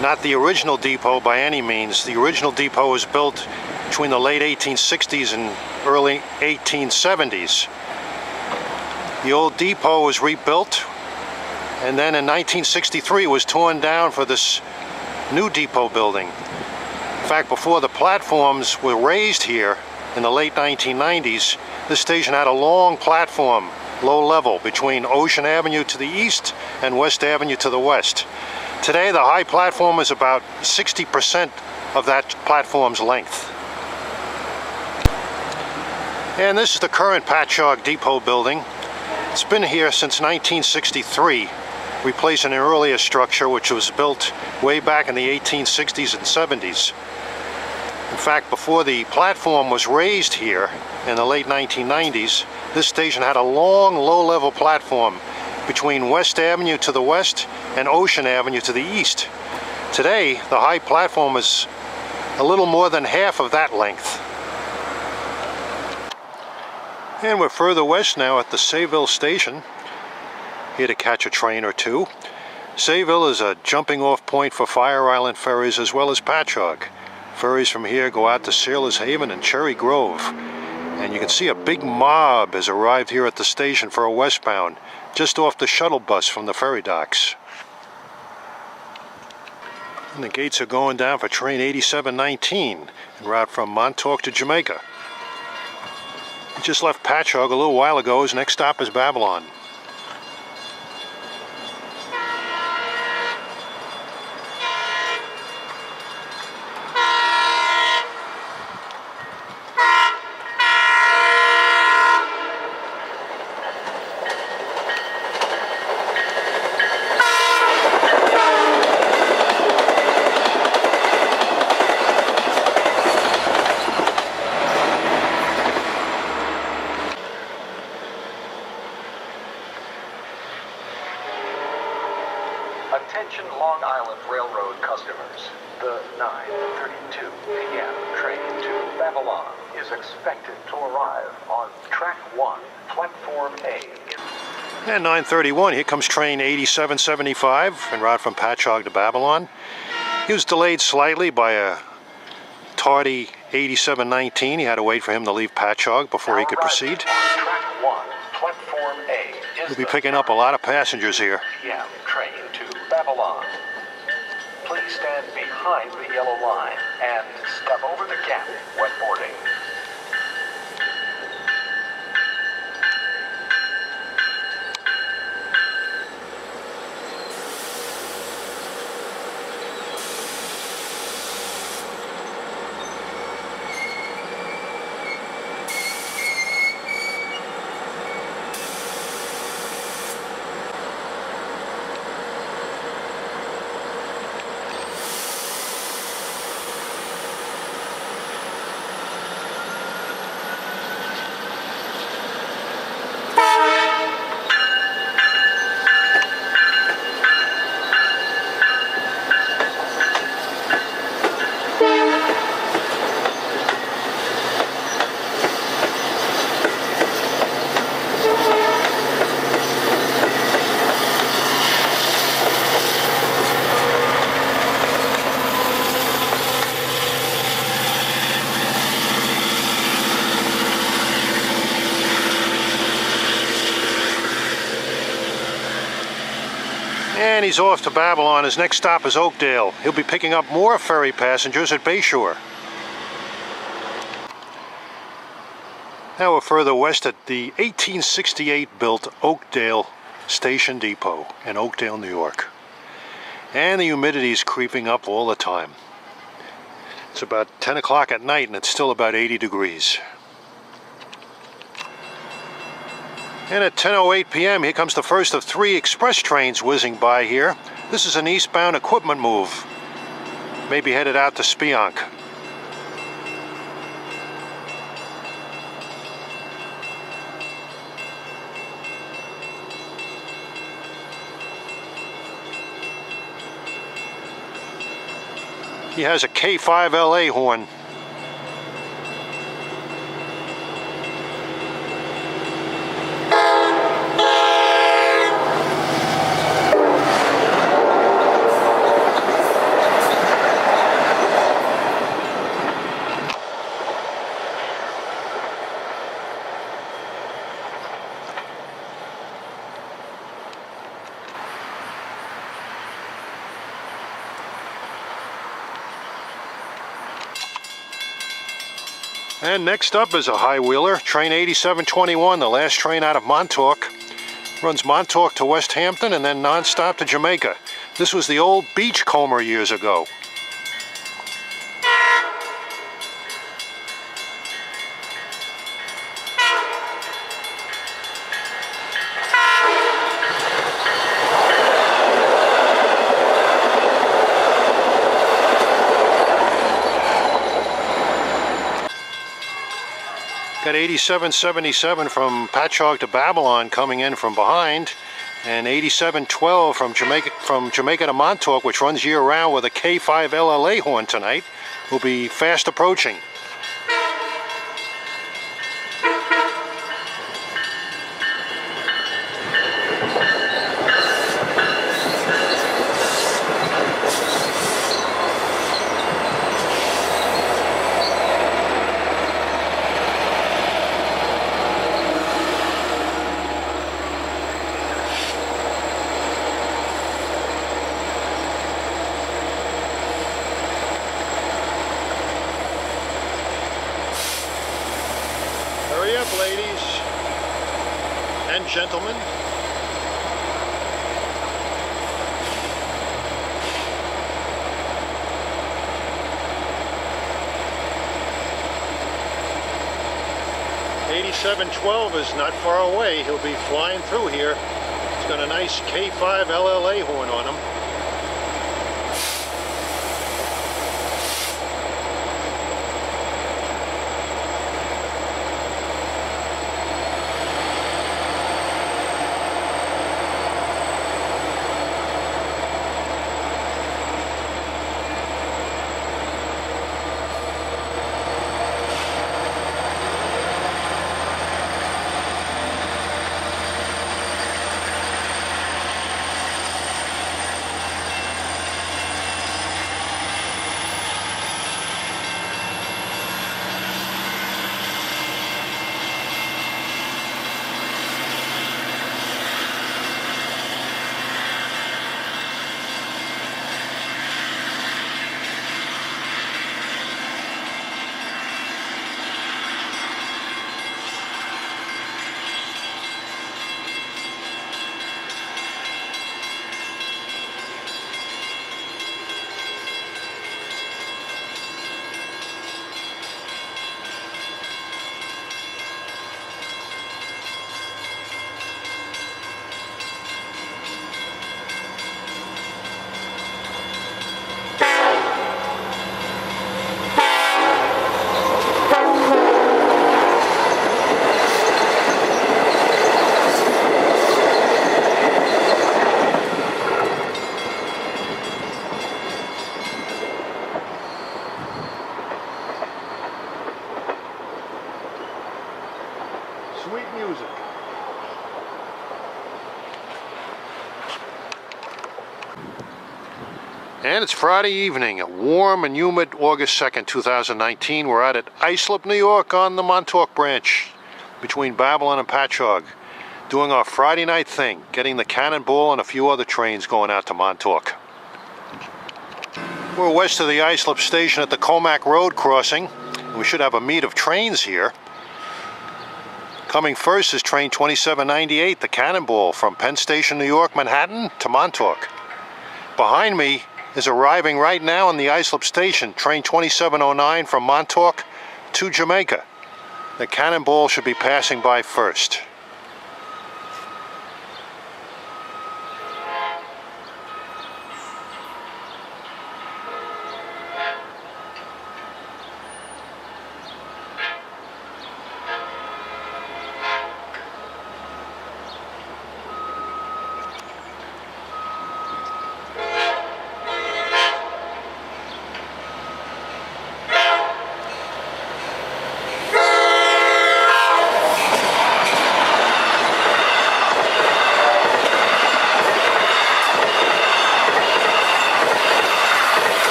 not the original depot by any means. The original depot was built between the late 1860s and early 1870s. The old depot was rebuilt, and then in 1963 was torn down for this new depot building. In fact, before the platforms were raised here in the late 1990s, this station had a long platform, low level, between Ocean Avenue to the east and West Avenue to the west. Today, the high platform is about 60% of that platform's length. And this is the current Patchogue depot building. It's been here since 1963, replacing an earlier structure which was built way back in the 1860s and 70s. In fact, before the platform was raised here in the late 1990s, this station had a long, low-level platform between West Avenue to the west and Ocean Avenue to the east. Today, the high platform is a little more than half of that length. And we're further west now at the Savville station, here to catch a train or two. Savville is a jumping-off point for Fire Island ferries as well as Patchogue. Ferries from here go out to Sailor's Haven and Cherry Grove. And you can see a big mob has arrived here at the station for a westbound, just off the shuttle bus from the ferry docks. And the gates are going down for train 8719, en route from Montauk to Jamaica. We just left Patchogue a little while ago. His next stop is Babylon. Attention Long Island Railroad customers. The 9:32 p.m. train to Babylon is expected to arrive on track 1, platform A. And 9:31, here comes train 8775, en route from Patchogue to Babylon. He was delayed slightly by a tardy 8719. He had to wait for him to leave Patchogue before he could proceed. Track 1, platform A. We'll be picking up a lot of passengers here. p.m. train to Babylon. Please stand behind the yellow line and step over the gap when boarding. And he's off to Babylon. His next stop is Oakdale. He'll be picking up more ferry passengers at Bay Shore. Now we're further west at the 1868 built Oakdale Station Depot in Oakdale, New York. And the humidity is creeping up all the time. It's about 10 o'clock at night and it's still about 80 degrees. And at 10:08 p.m. here comes the first of 3 express trains whizzing by here. This is an eastbound equipment move. Maybe headed out to Speonk. He has a K5LA horn. And next up is a high-wheeler, train 8721, the last train out of Montauk. Runs Montauk to West Hampton and then non-stop to Jamaica. This was the old beachcomber years ago. Got 8777 from Patchogue to Babylon coming in from behind, and 8712 from Jamaica to Montauk, which runs year-round with a K5 LLA horn tonight, will be fast approaching. Hurry up, ladies and gentlemen. .8712 is not far away. He'll be flying through here. He's got a nice K5 LLA horn on him. Sweet music. And it's Friday evening, a warm and humid August 2nd, 2019. We're out at Islip, New York on the Montauk Branch between Babylon and Patchogue. doing our Friday night thing, getting the Cannonball and a few other trains going out to Montauk. We're west of the Islip station at the Comac Road crossing. We should have a meet of trains here. Coming first is train 2798, the Cannonball, from Penn Station, New York, Manhattan to Montauk. Behind me is arriving right now in the Islip station, train 2709 from Montauk to Jamaica. The Cannonball should be passing by first.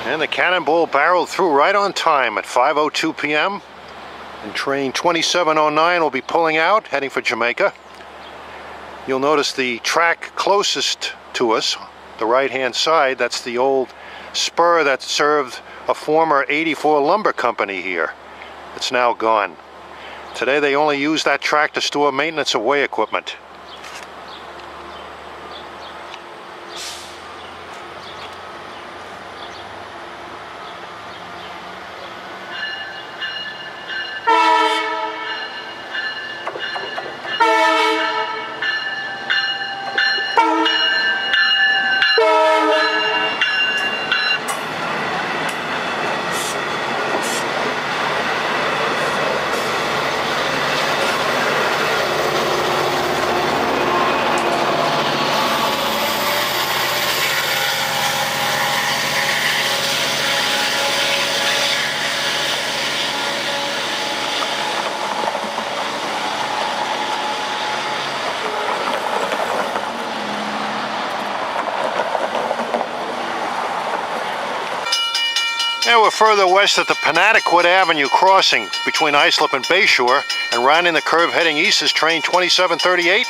And the Cannonball barreled through right on time at 5:02 p.m. And train 2709 will be pulling out, heading for Jamaica. You'll notice the track closest to us, the right-hand side, that's the old spur that served a former 84 lumber company here. It's now gone. Today they only use that track to store maintenance of way equipment. Now we're further west at the Panattaquid Avenue crossing between Islip and Bay Shore, and rounding the curve heading east is train 2738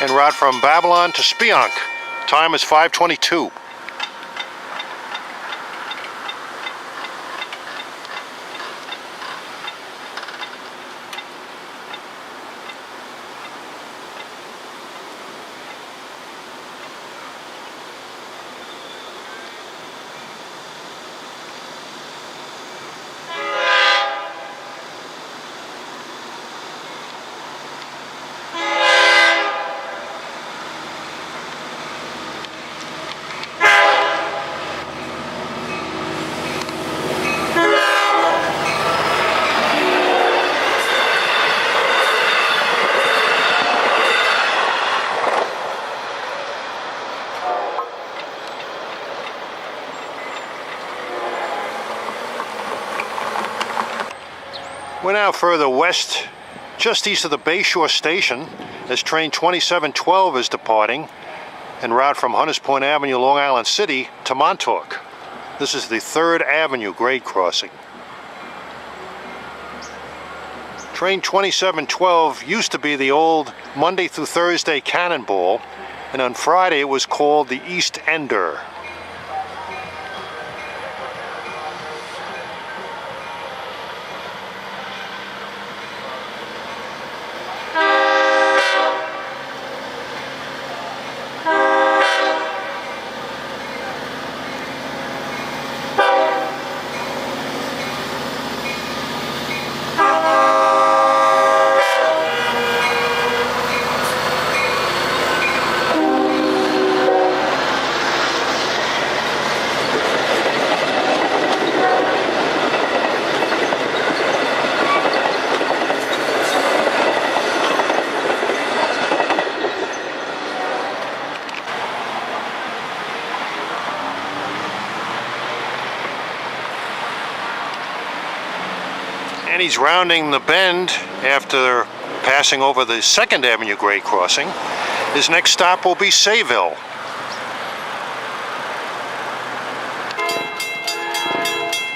en route from Babylon to Speonk. Time is 5:22. We're now further west, just east of the Bayshore station, as train 2712 is departing en route from Hunters Point Avenue, Long Island City to Montauk. This is the 3rd Avenue grade crossing. Train 2712 used to be the old Monday through Thursday Cannonball, and on Friday it was called the East Ender. And he's rounding the bend after passing over the 2nd Avenue grade crossing. His next stop will be Savville.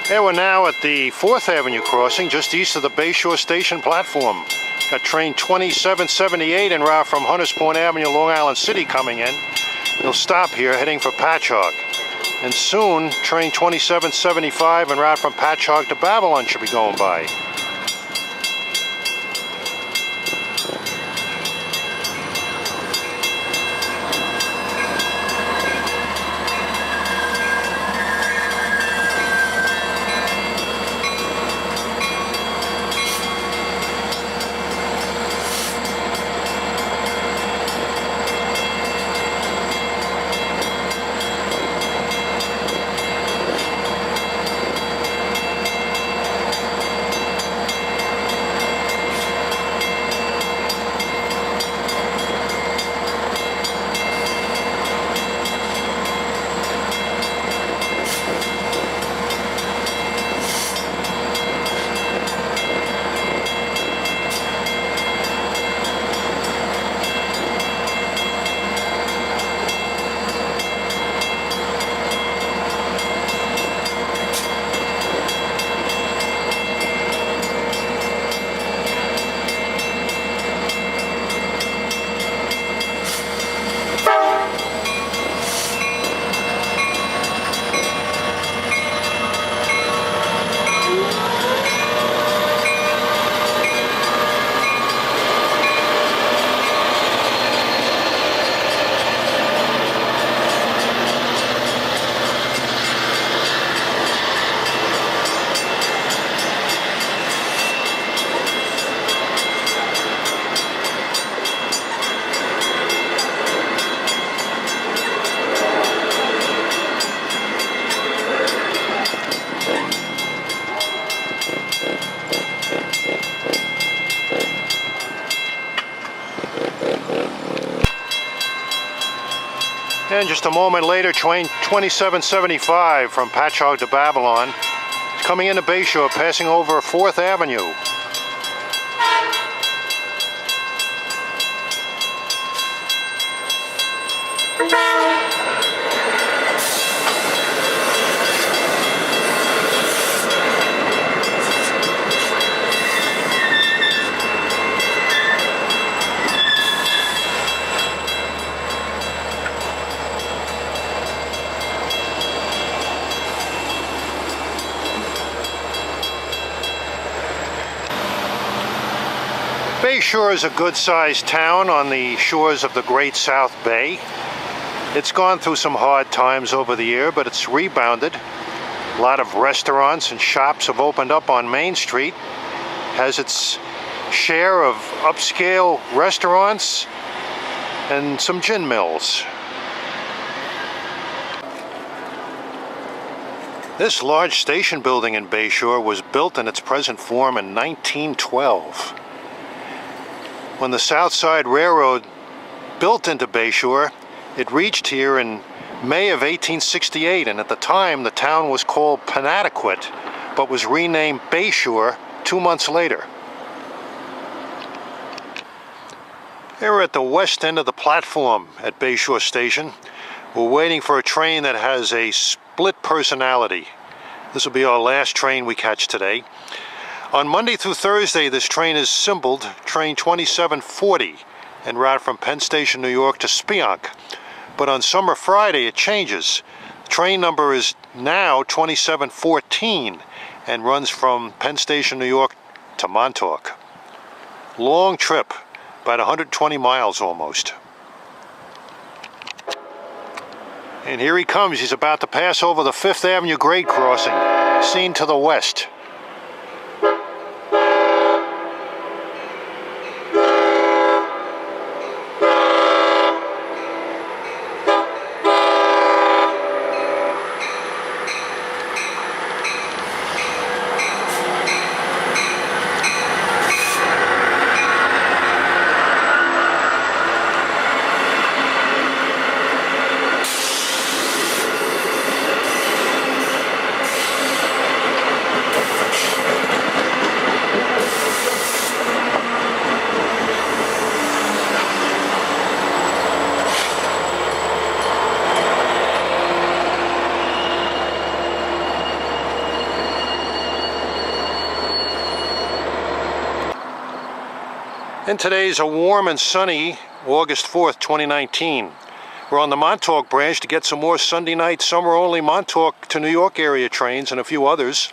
And we're now at the 4th Avenue crossing, just east of the Bay Shore Station platform. Got train 2778 en route from Hunters Point Avenue, Long Island City coming in. It'll stop here heading for Patchogue. And soon, train 2775 en route from Patchogue to Babylon should be going by. And just a moment later, train 2775 from Patchogue to Babylon is coming into Bay Shore, passing over 4th Avenue. Bay Shore is a good-sized town on the shores of the Great South Bay. It's gone through some hard times over the year, but it's rebounded. A lot of restaurants and shops have opened up on Main Street. Has its share of upscale restaurants and some gin mills. This large station building in Bay Shore was built in its present form in 1912. When the South Side Railroad built into Bay Shore, it reached here in May of 1868, and at the time the town was called Panattaquit, but was renamed Bay Shore 2 months later. Here we're at the west end of the platform at Bay Shore Station. We're waiting for a train that has a split personality. This will be our last train we catch today. On Monday through Thursday, this train is symboled train 2740 en route from Penn Station, New York to Speonk. But on Summer Friday, it changes. Train number is now 2714 and runs from Penn Station, New York to Montauk. Long trip, about 120 miles almost. And here he comes. He's about to pass over the 5th Avenue grade crossing, seen to the west. And today's a warm and sunny August 4th, 2019. We're on the Montauk Branch to get some more Sunday night summer-only Montauk to New York area trains and a few others.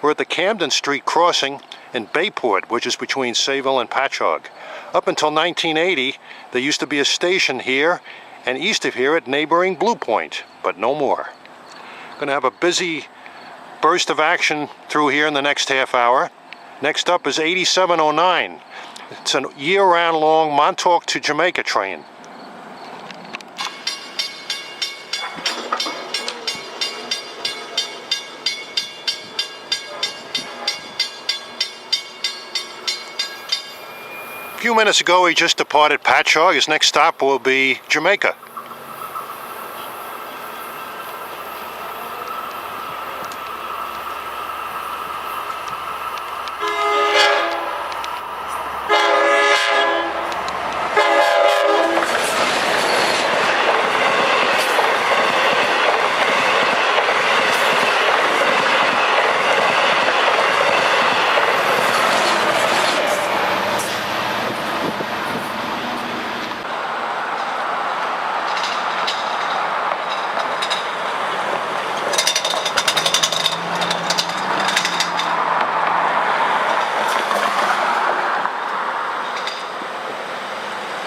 We're at the Camden Street crossing in Bayport, which is between Savville and Patchogue. Up until 1980, there used to be a station here and east of here at neighboring Blue Point, but no more. Going to have a busy burst of action through here in the next half hour. Next up is 8709. It's a year-round long Montauk to Jamaica train. A few minutes ago, he just departed Patchogue. His next stop will be Jamaica.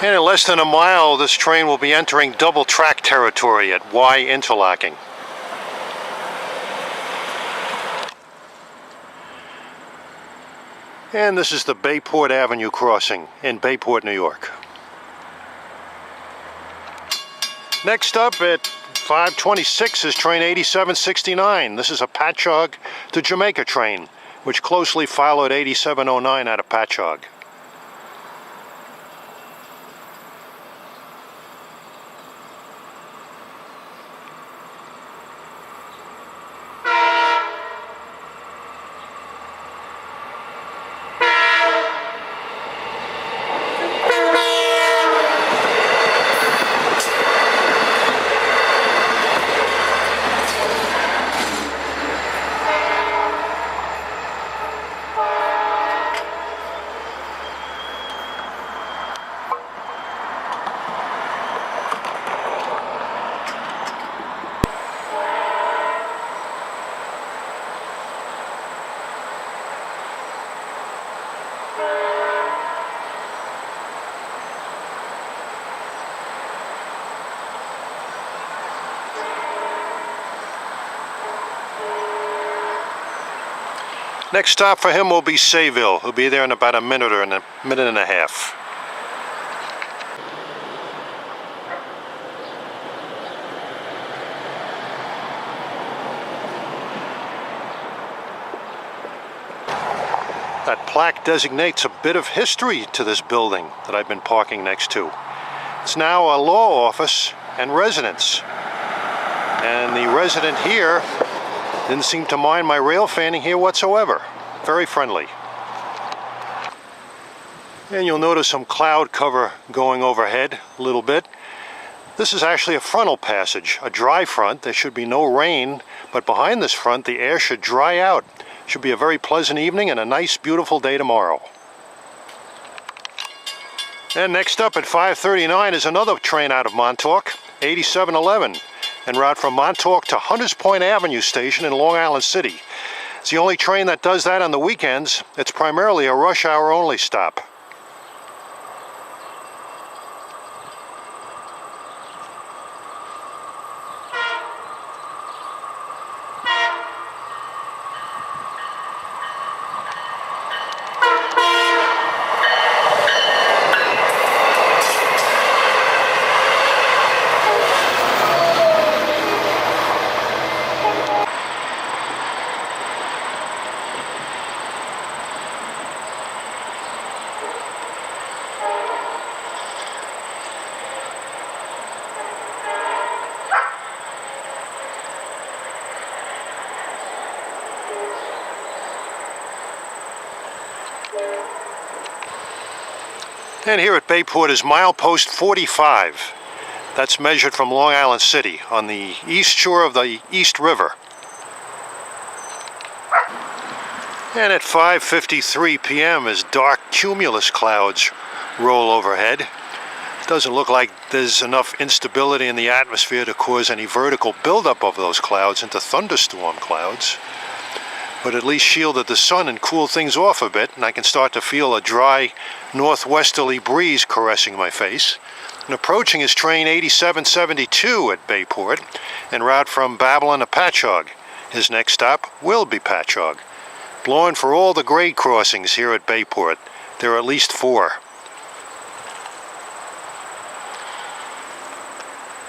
And in less than a mile, this train will be entering double track territory at Y Interlocking. And this is the Bayport Avenue crossing in Bayport, New York. Next up at 5:26 is train 8769. This is a Patchogue to Jamaica train, which closely followed 8709 out of Patchogue. Next stop for him will be Savville. He'll be there in about a minute or a minute and a half. That plaque designates a bit of history to this building that I've been parking next to. It's now a law office and residence. And the resident here didn't seem to mind my rail fanning here whatsoever. Very friendly. And you'll notice some cloud cover going overhead a little bit. This is actually a frontal passage, a dry front. There should be no rain, but behind this front the air should dry out. Should be a very pleasant evening and a nice, beautiful day tomorrow. And next up at 5:39 is another train out of Montauk, 8711. En route from Montauk to Hunters Point Avenue Station in Long Island City. It's the only train that does that on the weekends. It's primarily a rush hour only stop. And here at Bayport is milepost 45. That's measured from Long Island City on the east shore of the East River. And at 5:53 p.m. as dark cumulus clouds roll overhead. It doesn't look like there's enough instability in the atmosphere to cause any vertical buildup of those clouds into thunderstorm clouds, but at least shielded the sun and cooled things off a bit, and I can start to feel a dry northwesterly breeze caressing my face. And approaching is train 8772 at Bayport, en route from Babylon to Patchogue. His next stop will be Patchogue. Blowing for all the grade crossings here at Bayport. There are at least 4.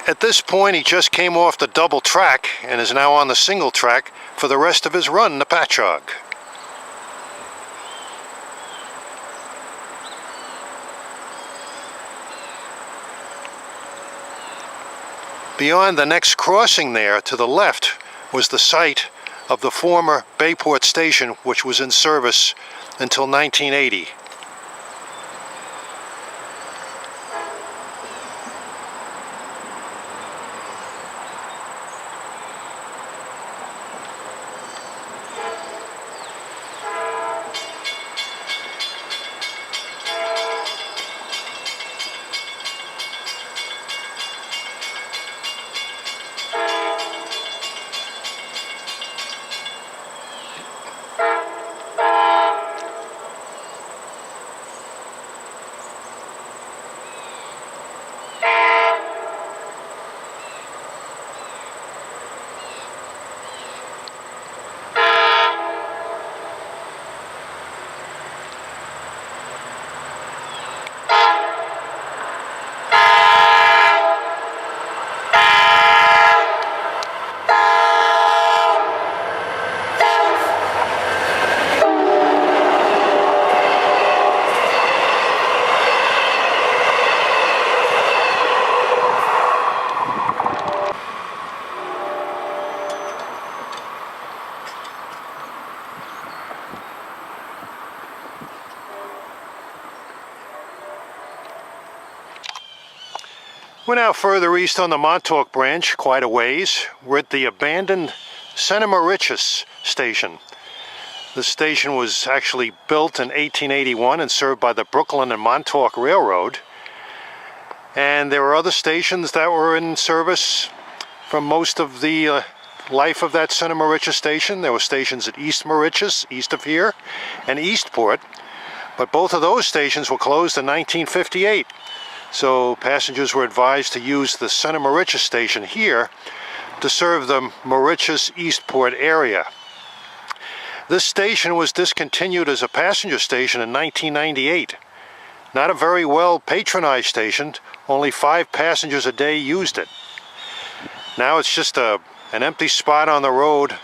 At this point, he just came off the double track and is now on the single track for the rest of his run to Patchogue. Beyond the next crossing there to the left was the site of the former Bayport station, which was in service until 1980. We're now further east on the Montauk Branch, quite a ways. We're at the abandoned Moriches station. This station was actually built in 1881 and served by the Brooklyn and Montauk Railroad. And there were other stations that were in service for most of the life of that Moriches station. There were stations at East Moriches, east of here, and Eastport. But both of those stations were closed in 1958. So passengers were advised to use the Moriches station here to serve the Moriches Eastport area. This station was discontinued as a passenger station in 1998. Not a very well patronized station, only 5 passengers a day used it. Now it's just an empty spot on the road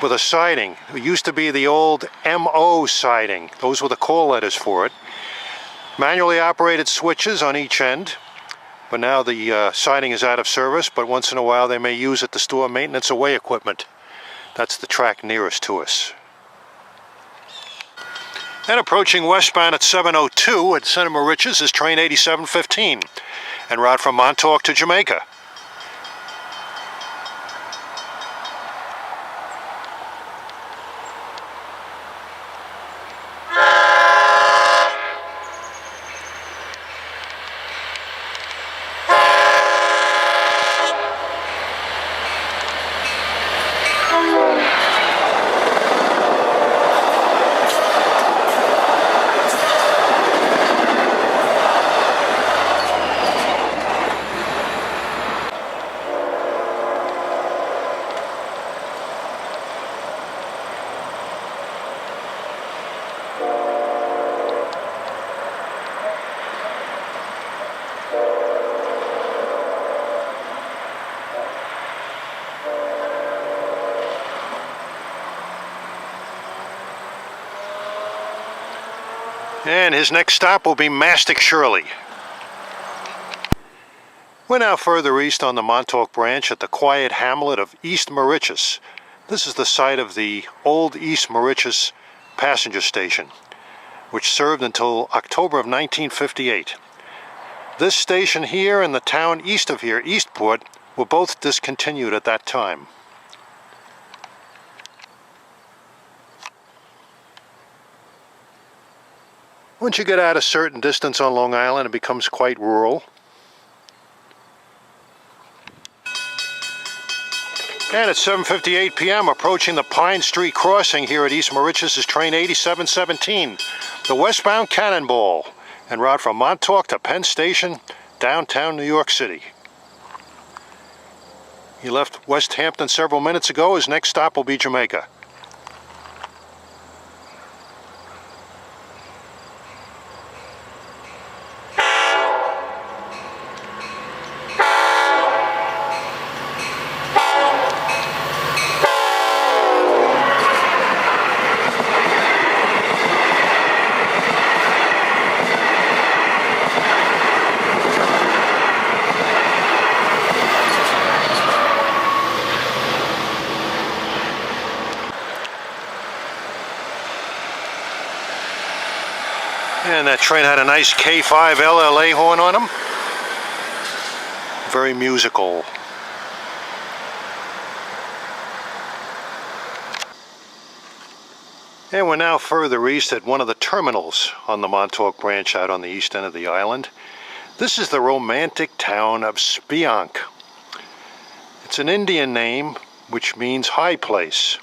with a siding. It used to be the old MO siding. Those were the call letters for it. Manually operated switches on each end, but now the siding is out of service, but once in a while they may use it to store maintenance away equipment. That's the track nearest to us. And approaching westbound at 7:02 at Moriches is train 8715, en route from Montauk to Jamaica. And his next stop will be Mastic Shirley. We're now further east on the Montauk Branch at the quiet hamlet of East Moriches. This is the site of the old East Moriches passenger station, which served until October of 1958. This station here and the town east of here, Eastport, were both discontinued at that time. Once you get out a certain distance on Long Island, it becomes quite rural. And it's 7:58 p.m. approaching the Pine Street crossing here at East Moriches is train 8717, the westbound Cannonball, en route from Montauk to Penn Station, downtown New York City. He left West Hampton several minutes ago. His next stop will be Jamaica. And that train had a nice K5 LLA horn on him. Very musical. And we're now further east at one of the terminals on the Montauk Branch out on the east end of the island. This is the romantic town of Speonk. It's an Indian name which means high place.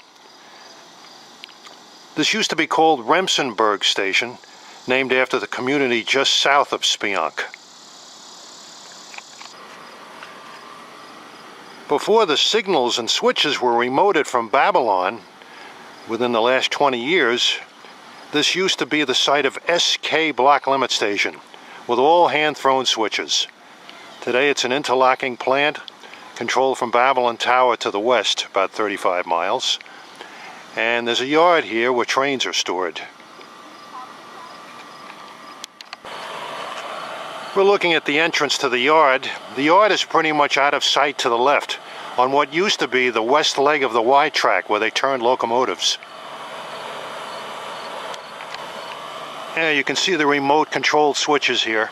This used to be called Remsenburg Station, named after the community just south of Speonk. Before the signals and switches were remoted from Babylon, within the last 20 years, this used to be the site of SK Block Limit Station, with all hand-thrown switches. Today it's an interlocking plant, controlled from Babylon Tower to the west, about 35 miles. And there's a yard here where trains are stored. We're looking at the entrance to the yard. The yard is pretty much out of sight to the left, on what used to be the west leg of the Y track where they turned locomotives. Yeah, you can see the remote controlled switches here.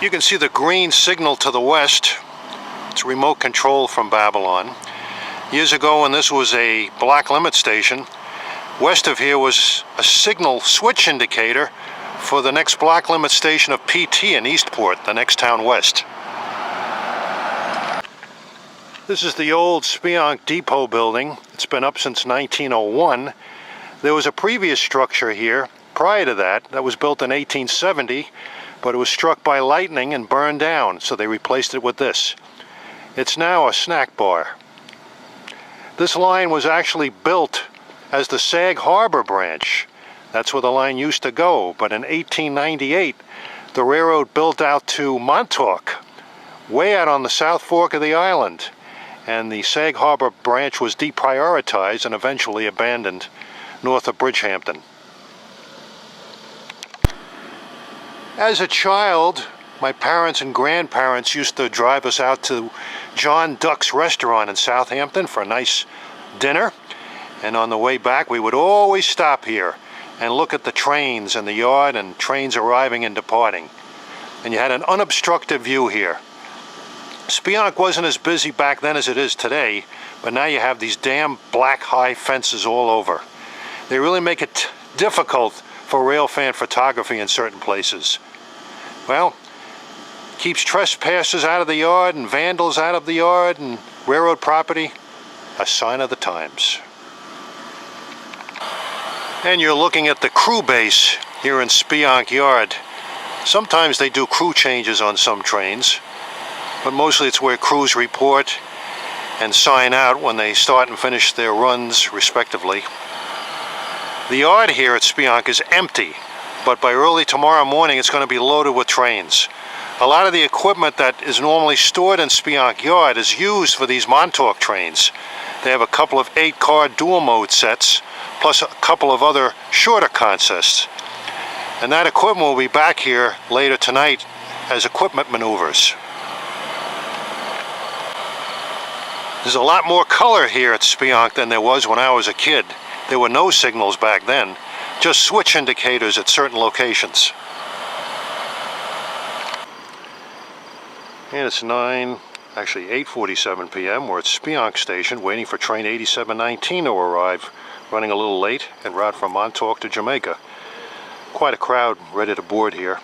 You can see the green signal to the west. It's remote control from Babylon. Years ago, when this was a block limit station, west of here was a signal switch indicator for the next block limit station of PT in Eastport, the next town west. This is the old Speonk Depot building. It's been up since 1901. There was a previous structure here prior to that was built in 1870, but it was struck by lightning and burned down, so they replaced it with this. It's now a snack bar. This line was actually built as the Sag Harbor branch. That's where the line used to go, but in 1898 the railroad built out to Montauk, way out on the South Fork of the island, and the Sag Harbor branch was deprioritized and eventually abandoned north of Bridgehampton. As a child, my parents and grandparents used to drive us out to John Duck's restaurant in Southampton for a nice dinner. And on the way back, we would always stop here and look at the trains in the yard and trains arriving and departing. And you had an unobstructed view here. Speonk wasn't as busy back then as it is today, but now you have these damn black high fences all over. They really make it difficult for railfan photography in certain places. Well, keeps trespassers out of the yard and vandals out of the yard and railroad property. A sign of the times. And you're looking at the crew base here in Speonk Yard. Sometimes they do crew changes on some trains, but mostly it's where crews report and sign out when they start and finish their runs respectively. The yard here at Speonk is empty, but by early tomorrow morning it's going to be loaded with trains. A lot of the equipment that is normally stored in Speonk Yard is used for these Montauk trains. They have a couple of 8-car dual mode sets, plus a couple of other shorter consists. And that equipment will be back here later tonight as equipment maneuvers. There's a lot more color here at Speonk than there was when I was a kid. There were no signals back then, just switch indicators at certain locations. And it's 8:47 p.m. We're at Speonk Station waiting for train 8719 to arrive running a little late en route from Montauk to Jamaica. Quite a crowd ready to board here.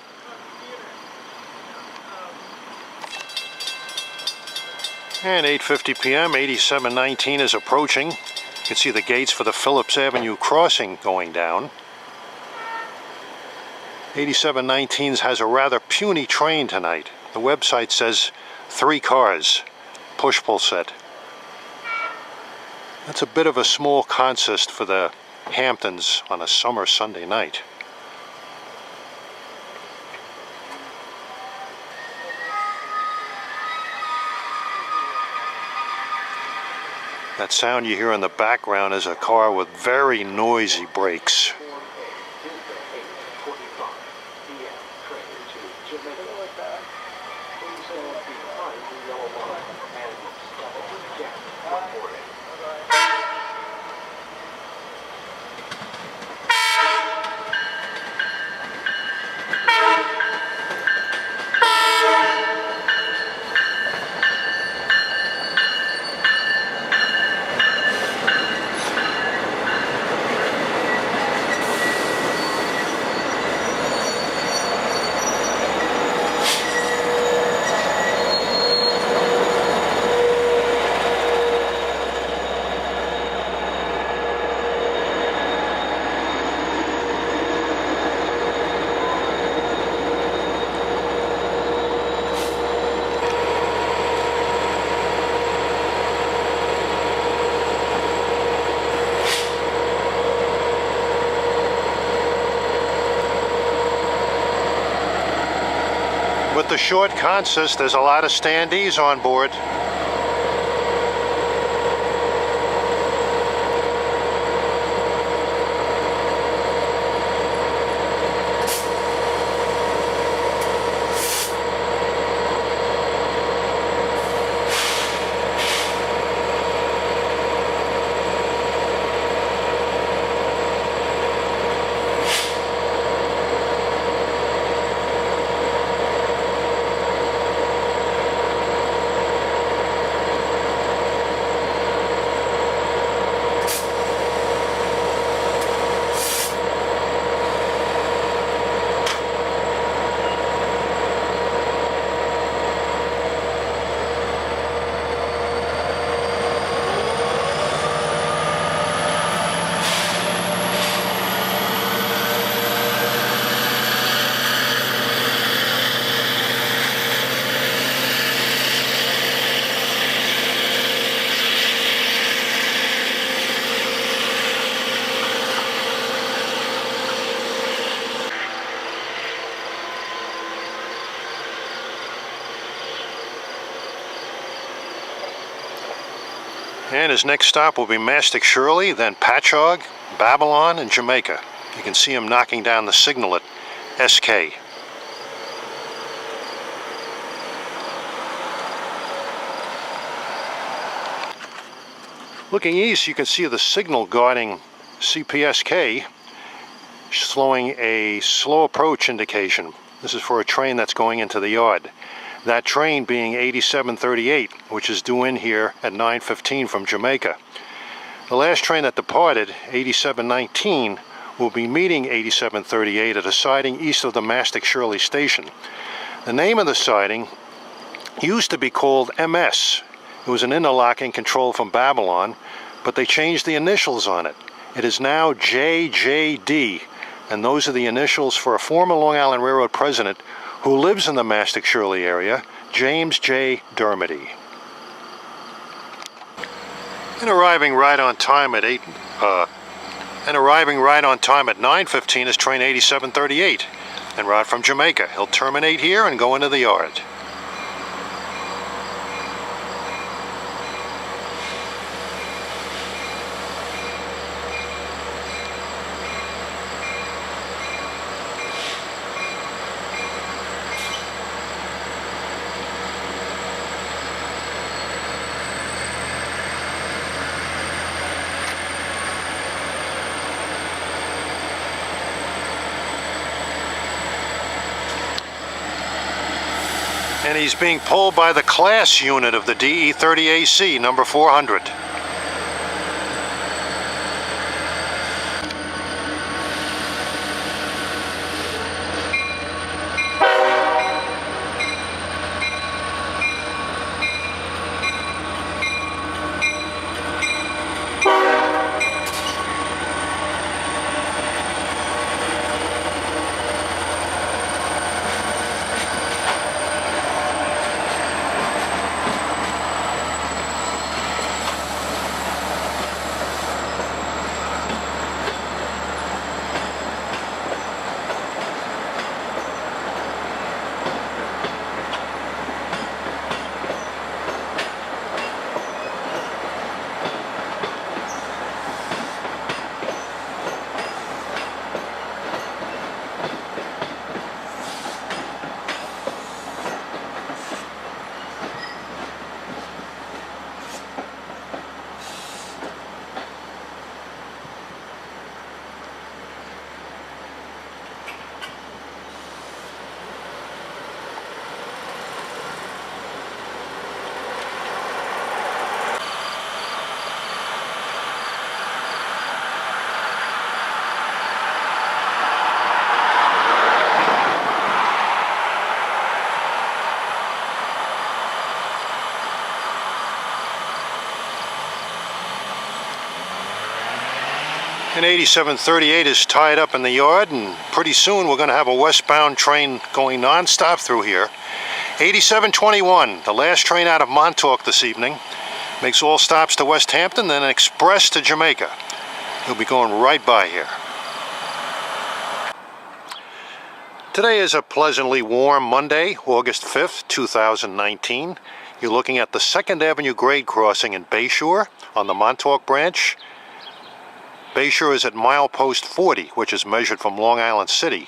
And 8:50 p.m., 8719 is approaching. You can see the gates for the Phillips Avenue crossing going down. 8719 has a rather puny train tonight. The website says 3 cars, push-pull set. That's a bit of a small consist for the Hamptons on a summer Sunday night. That sound you hear in the background is a car with very noisy brakes. With the short consist, there's a lot of standees on board. And his next stop will be Mastic Shirley, then Patchogue, Babylon, and Jamaica. You can see him knocking down the signal at SK. Looking east, you can see the signal guarding CPSK showing a slow approach indication. This is for a train that's going into the yard. That train being 8738, which is due in here at 9:15 from Jamaica. The last train that departed, 8719, will be meeting 8738 at a siding east of the Mastic Shirley station. The name of the siding used to be called MS. It was an interlocking control from Babylon, but they changed the initials on it. It is now JJD, and those are the initials for a former Long Island Railroad president who lives in the Mastic Shirley area, James J. Dermody. And arriving right on time at 9:15 is train 8738, en route from Jamaica. He'll terminate here and go into the yard. And he's being pulled by the class unit of the DE-30AC, number 400. And 8738 is tied up in the yard, and pretty soon we're going to have a westbound train going non-stop through here. 8721, the last train out of Montauk this evening, makes all stops to West Hampton, then an express to Jamaica. He'll be going right by here. Today is a pleasantly warm Monday, August 5th, 2019. You're looking at the 2nd Avenue grade crossing in Bay Shore on the Montauk Branch. Bay Shore is at milepost 40, which is measured from Long Island City.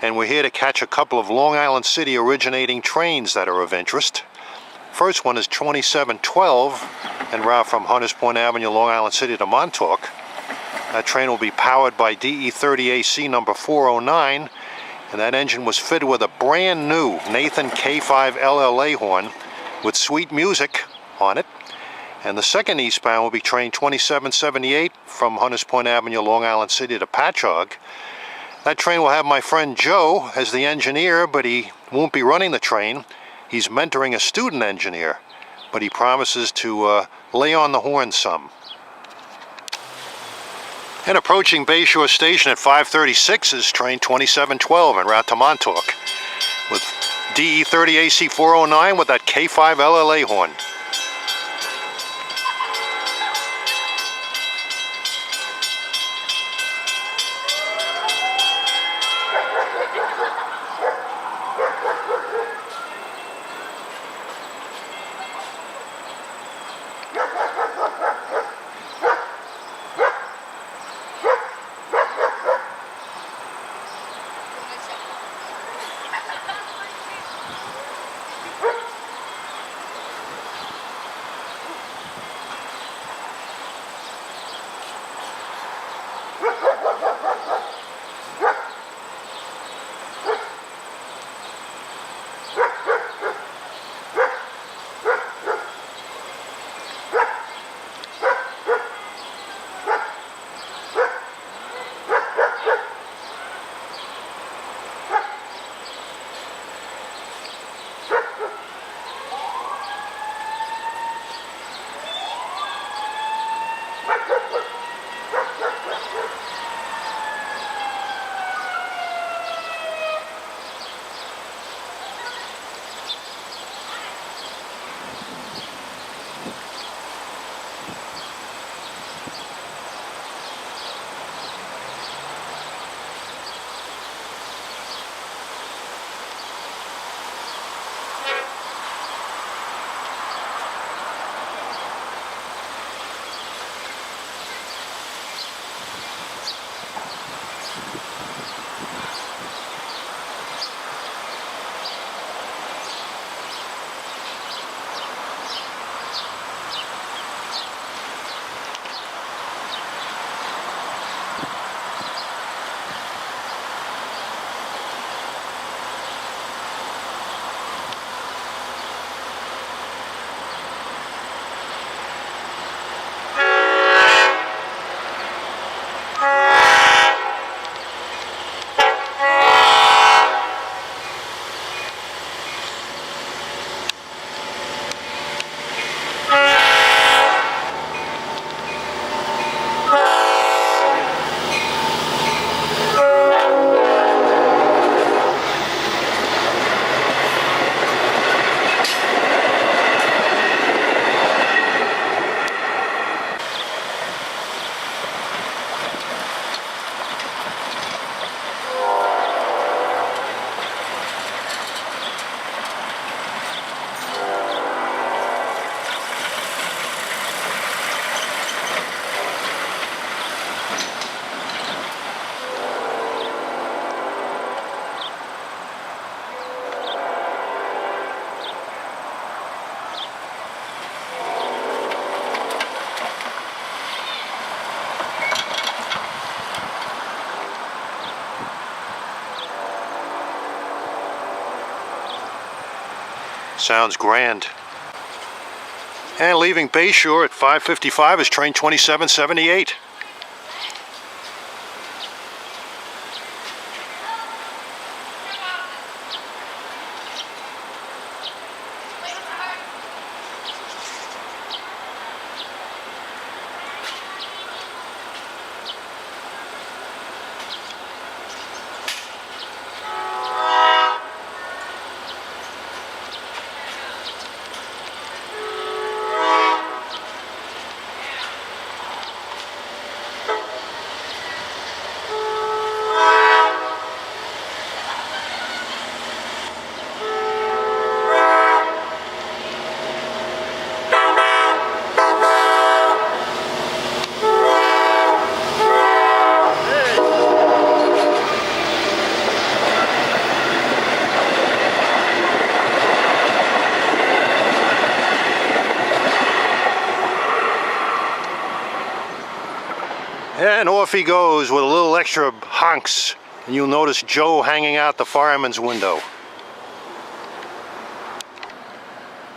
And we're here to catch a couple of Long Island City originating trains that are of interest. First one is 2712, en route from Hunters Point Avenue, Long Island City to Montauk. That train will be powered by DE30AC number 409, and that engine was fitted with a brand new Nathan K5 LLA horn with sweet music on it. And the second eastbound will be train 2778 from Hunters Point Avenue, Long Island City to Patchogue. That train will have my friend Joe as the engineer, but he won't be running the train. He's mentoring a student engineer, but he promises to lay on the horn some. And approaching Bay Shore Station at 5:36 is train 2712 en route to Montauk with DE30AC 409 with that K5 LLA horn. Sounds grand. And leaving Bay Shore at 5:55 is train 2778. And off he goes with a little extra honks. And you'll notice Joe hanging out the fireman's window.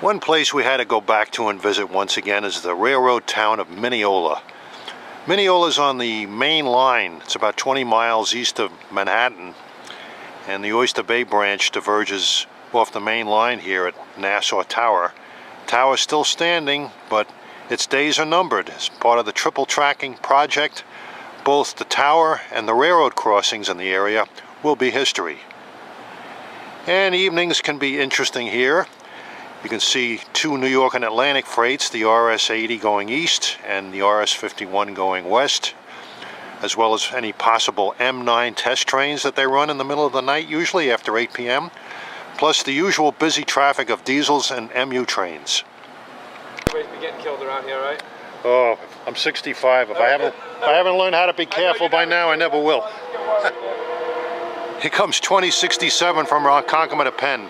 One place we had to go back to and visit once again is the railroad town of Mineola. Mineola is on the main line. It's about 20 miles east of Manhattan. And the Oyster Bay branch diverges off the main line here at Nassau Tower. Tower is still standing, but its days are numbered. As part of the triple tracking project, both the tower and the railroad crossings in the area will be history. And evenings can be interesting here. You can see two New York and Atlantic freights, the RS-80 going east and the RS-51 going west, as well as any possible M9 test trains that they run in the middle of the night, usually after 8 p.m., plus the usual busy traffic of diesels and MU trains. Ways to be getting killed around here, right? Oh, I'm 65. If I haven't learned how to be careful by now, I never will. Here comes 2067 from Ronkonkoma to Penn.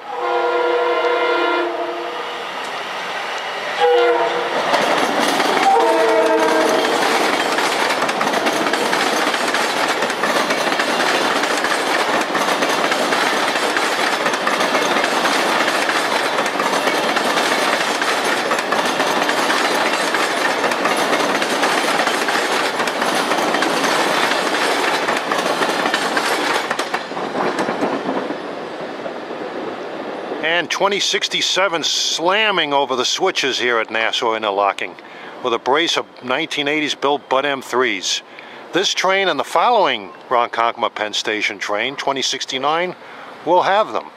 And 2067 slamming over the switches here at Nassau Interlocking with a brace of 1980s built Bud M3s. This train and the following Ronkonkoma Penn Station train, 2069, will have them.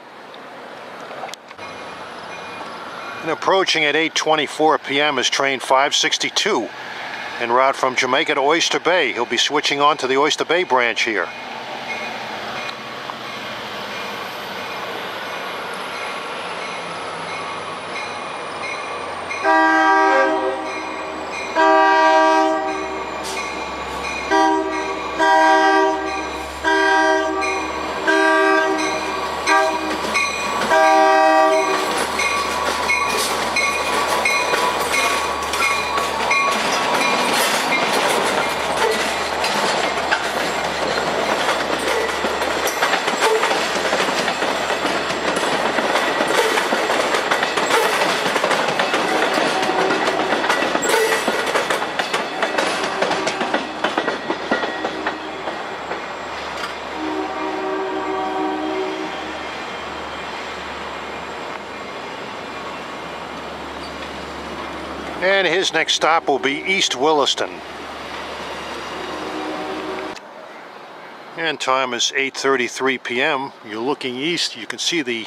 And approaching at 8:24 p.m. is train 562 en route from Jamaica to Oyster Bay. He'll be switching on to the Oyster Bay branch here. And his next stop will be East Williston. And time is 8:33 p.m. You're looking east. You can see the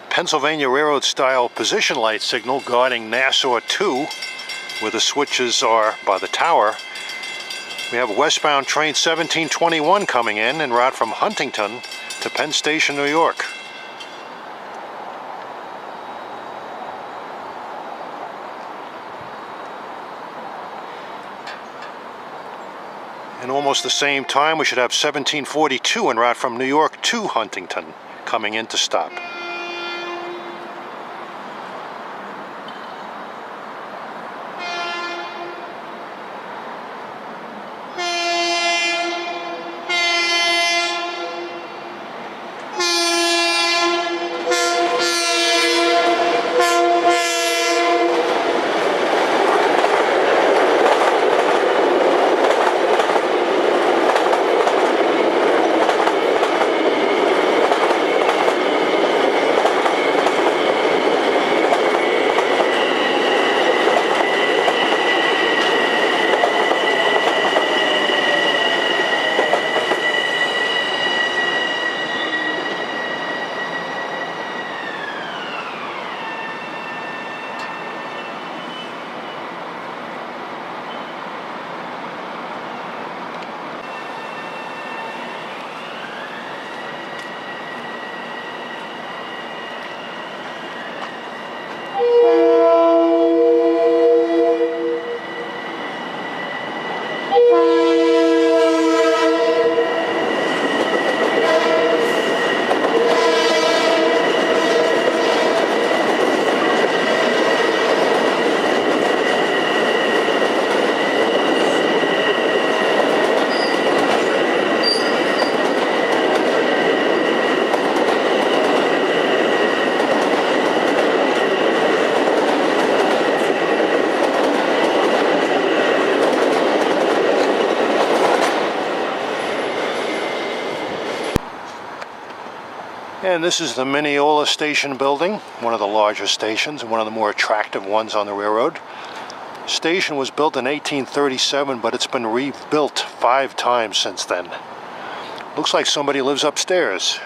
Pennsylvania Railroad style position light signal guarding Nassau 2, where the switches are by the tower. We have westbound train 1721 coming in en route from Huntington to Penn Station, New York. In almost the same time, we should have 1742 en route from New York to Huntington coming in to stop. And this is the Mineola station building, one of the larger stations and one of the more attractive ones on the railroad. The station was built in 1837, but it's been rebuilt 5 times since then. Looks like somebody lives upstairs.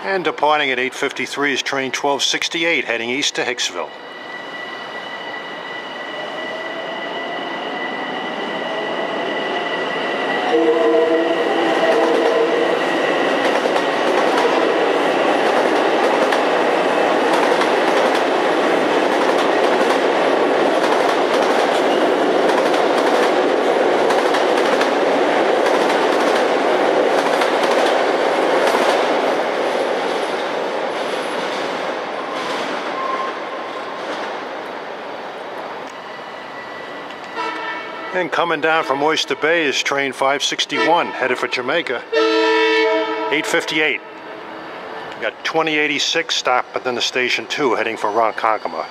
And departing at 8:53 is train 1268 heading east to Hicksville. And coming down from Oyster Bay is train 561, headed for Jamaica, 8:58. We got 2086 stopped within the station 2, heading for Ronkonkoma.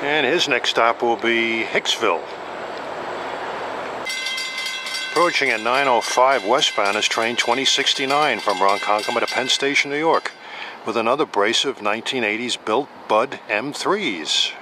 And his next stop will be Hicksville. Approaching at 9:05 westbound is train 2069 from Ronkonkoma to Penn Station, New York, with another brace of 1980s built Bud M3s.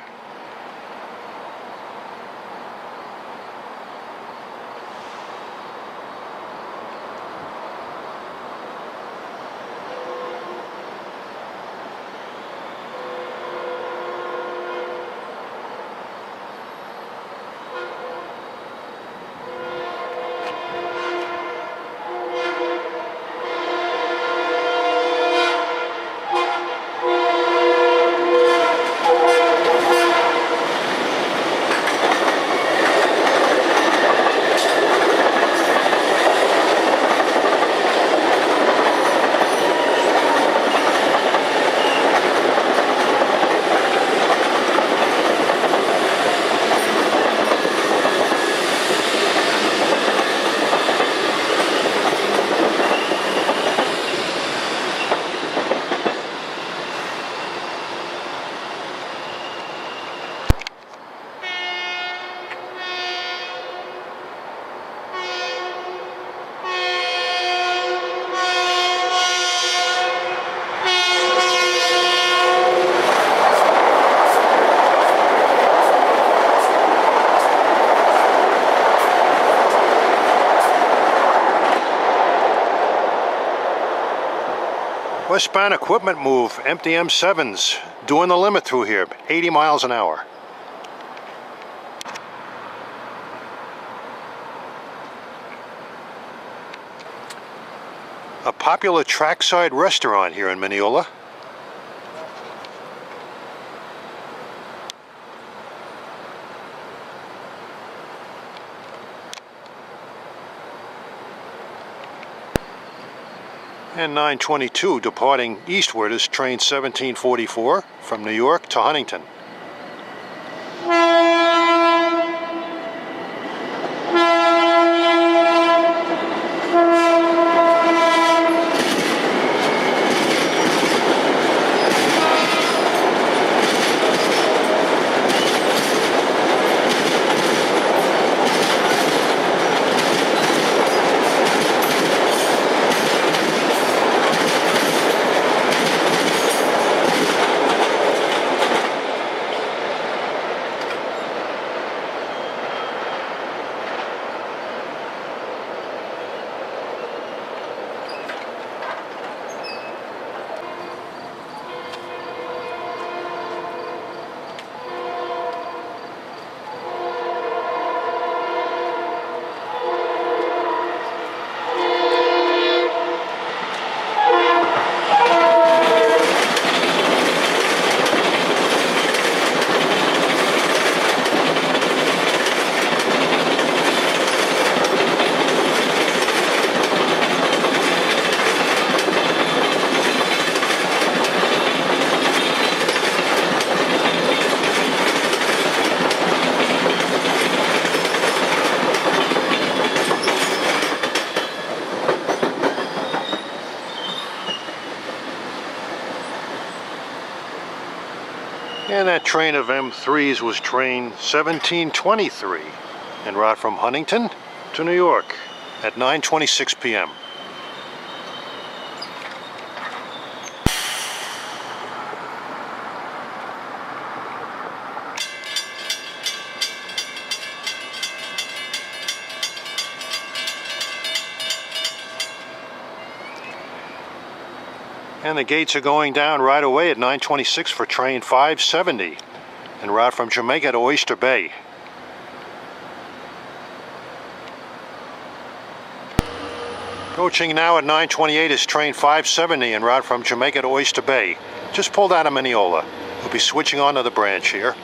Westbound equipment move, empty M7s, doing the limit through here, 80 miles an hour. A popular trackside restaurant here in Mineola. And 922 departing eastward is train 1744 from New York to Huntington. train of M3s was train 1723 en route from Huntington to New York at 9:26 p.m. And the gates are going down right away at 9:26 for train 570 en route from Jamaica to Oyster Bay. Approaching now at 9:28 is train 570 en route from Jamaica to Oyster Bay. Just pulled out of Mineola. We'll be switching on to the branch here.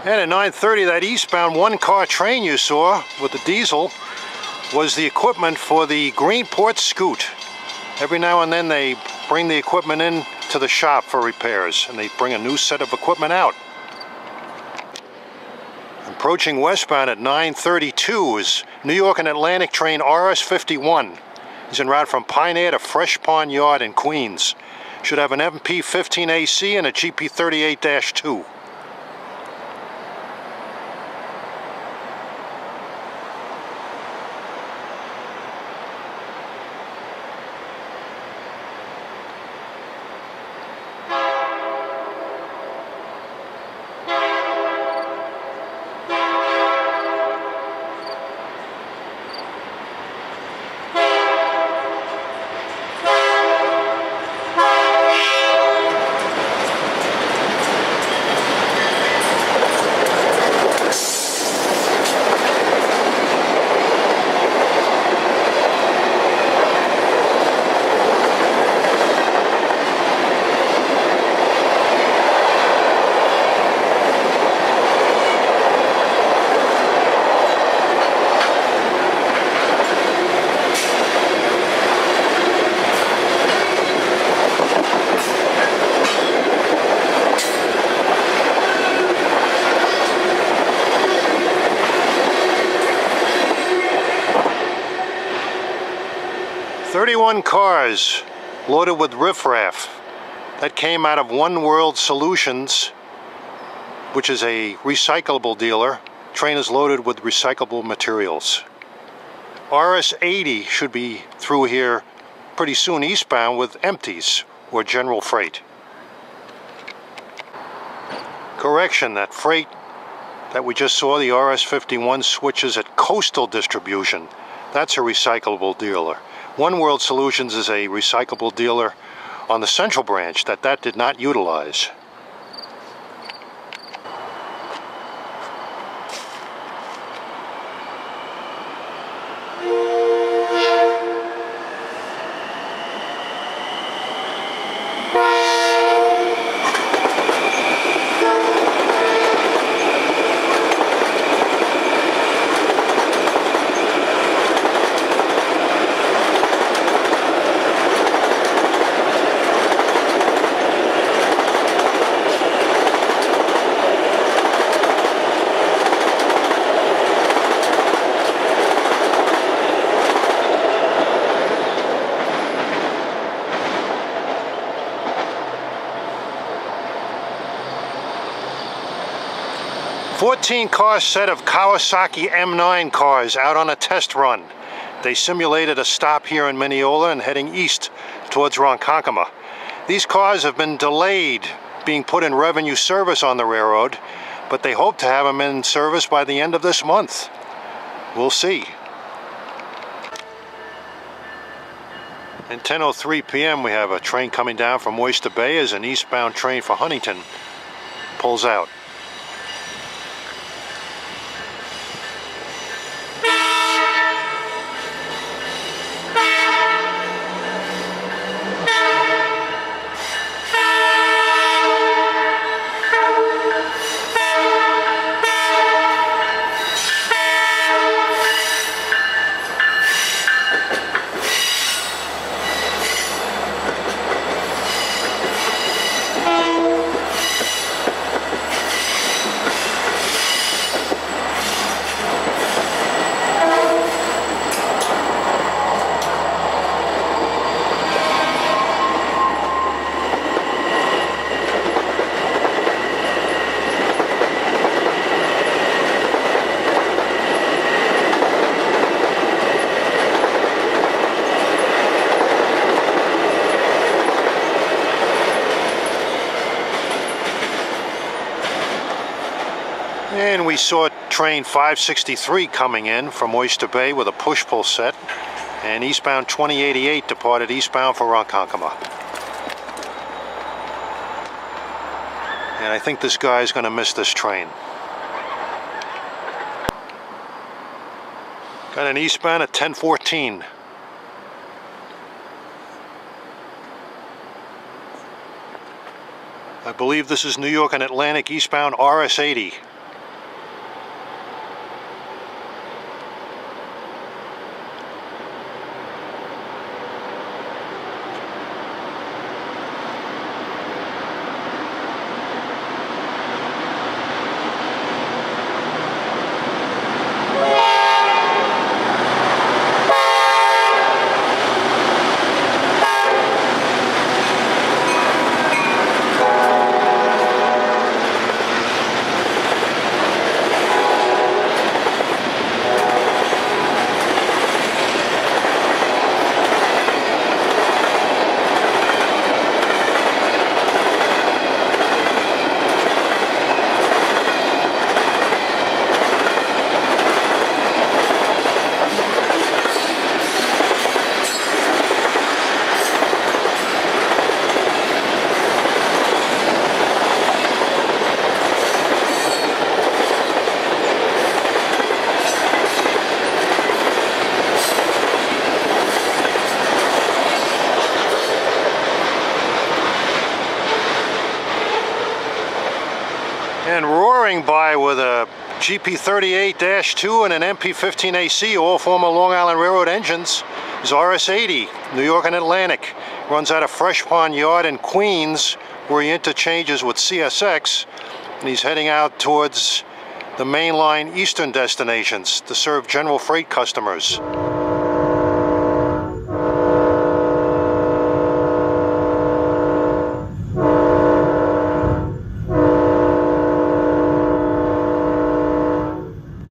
And at 9:30, that eastbound one-car train you saw with the diesel was the equipment for the Greenport Scoot. Every now and then they bring the equipment in to the shop for repairs, and they bring a new set of equipment out. Approaching westbound at 9:32 is New York and Atlantic train RS-51. It's en route from Pioneer to Fresh Pond Yard in Queens. Should have an MP15 AC and a GP38-2. Cars loaded with riffraff. That came out of One World Solutions, which is a recyclable dealer. Train is loaded with recyclable materials. RS-80 should be through here pretty soon eastbound with empties or general freight. Correction, that freight that we just saw, the RS-51 switches at Coastal Distribution. That's a recyclable dealer. One World Solutions is a recyclable dealer on the Central Branch that did not utilize. 14-car set of Kawasaki M9 cars out on a test run. They simulated a stop here in Mineola and heading east towards Ronkonkoma. These cars have been delayed being put in revenue service on the railroad, but they hope to have them in service by the end of this month. We'll see. At 10:03 p.m. we have a train coming down from Oyster Bay as an eastbound train for Huntington pulls out. And we saw train 563 coming in from Oyster Bay with a push-pull set, and eastbound 2088 departed eastbound for Ronkonkoma. And I think this guy is going to miss this train. Got an eastbound at 10:14. I believe this is New York and Atlantic eastbound RS80. And roaring by with a GP38-2 and an MP15AC, all former Long Island Railroad engines, is RS80, New York and Atlantic. Runs out of Fresh Pond Yard in Queens, where he interchanges with CSX, and he's heading out towards the mainline eastern destinations to serve general freight customers.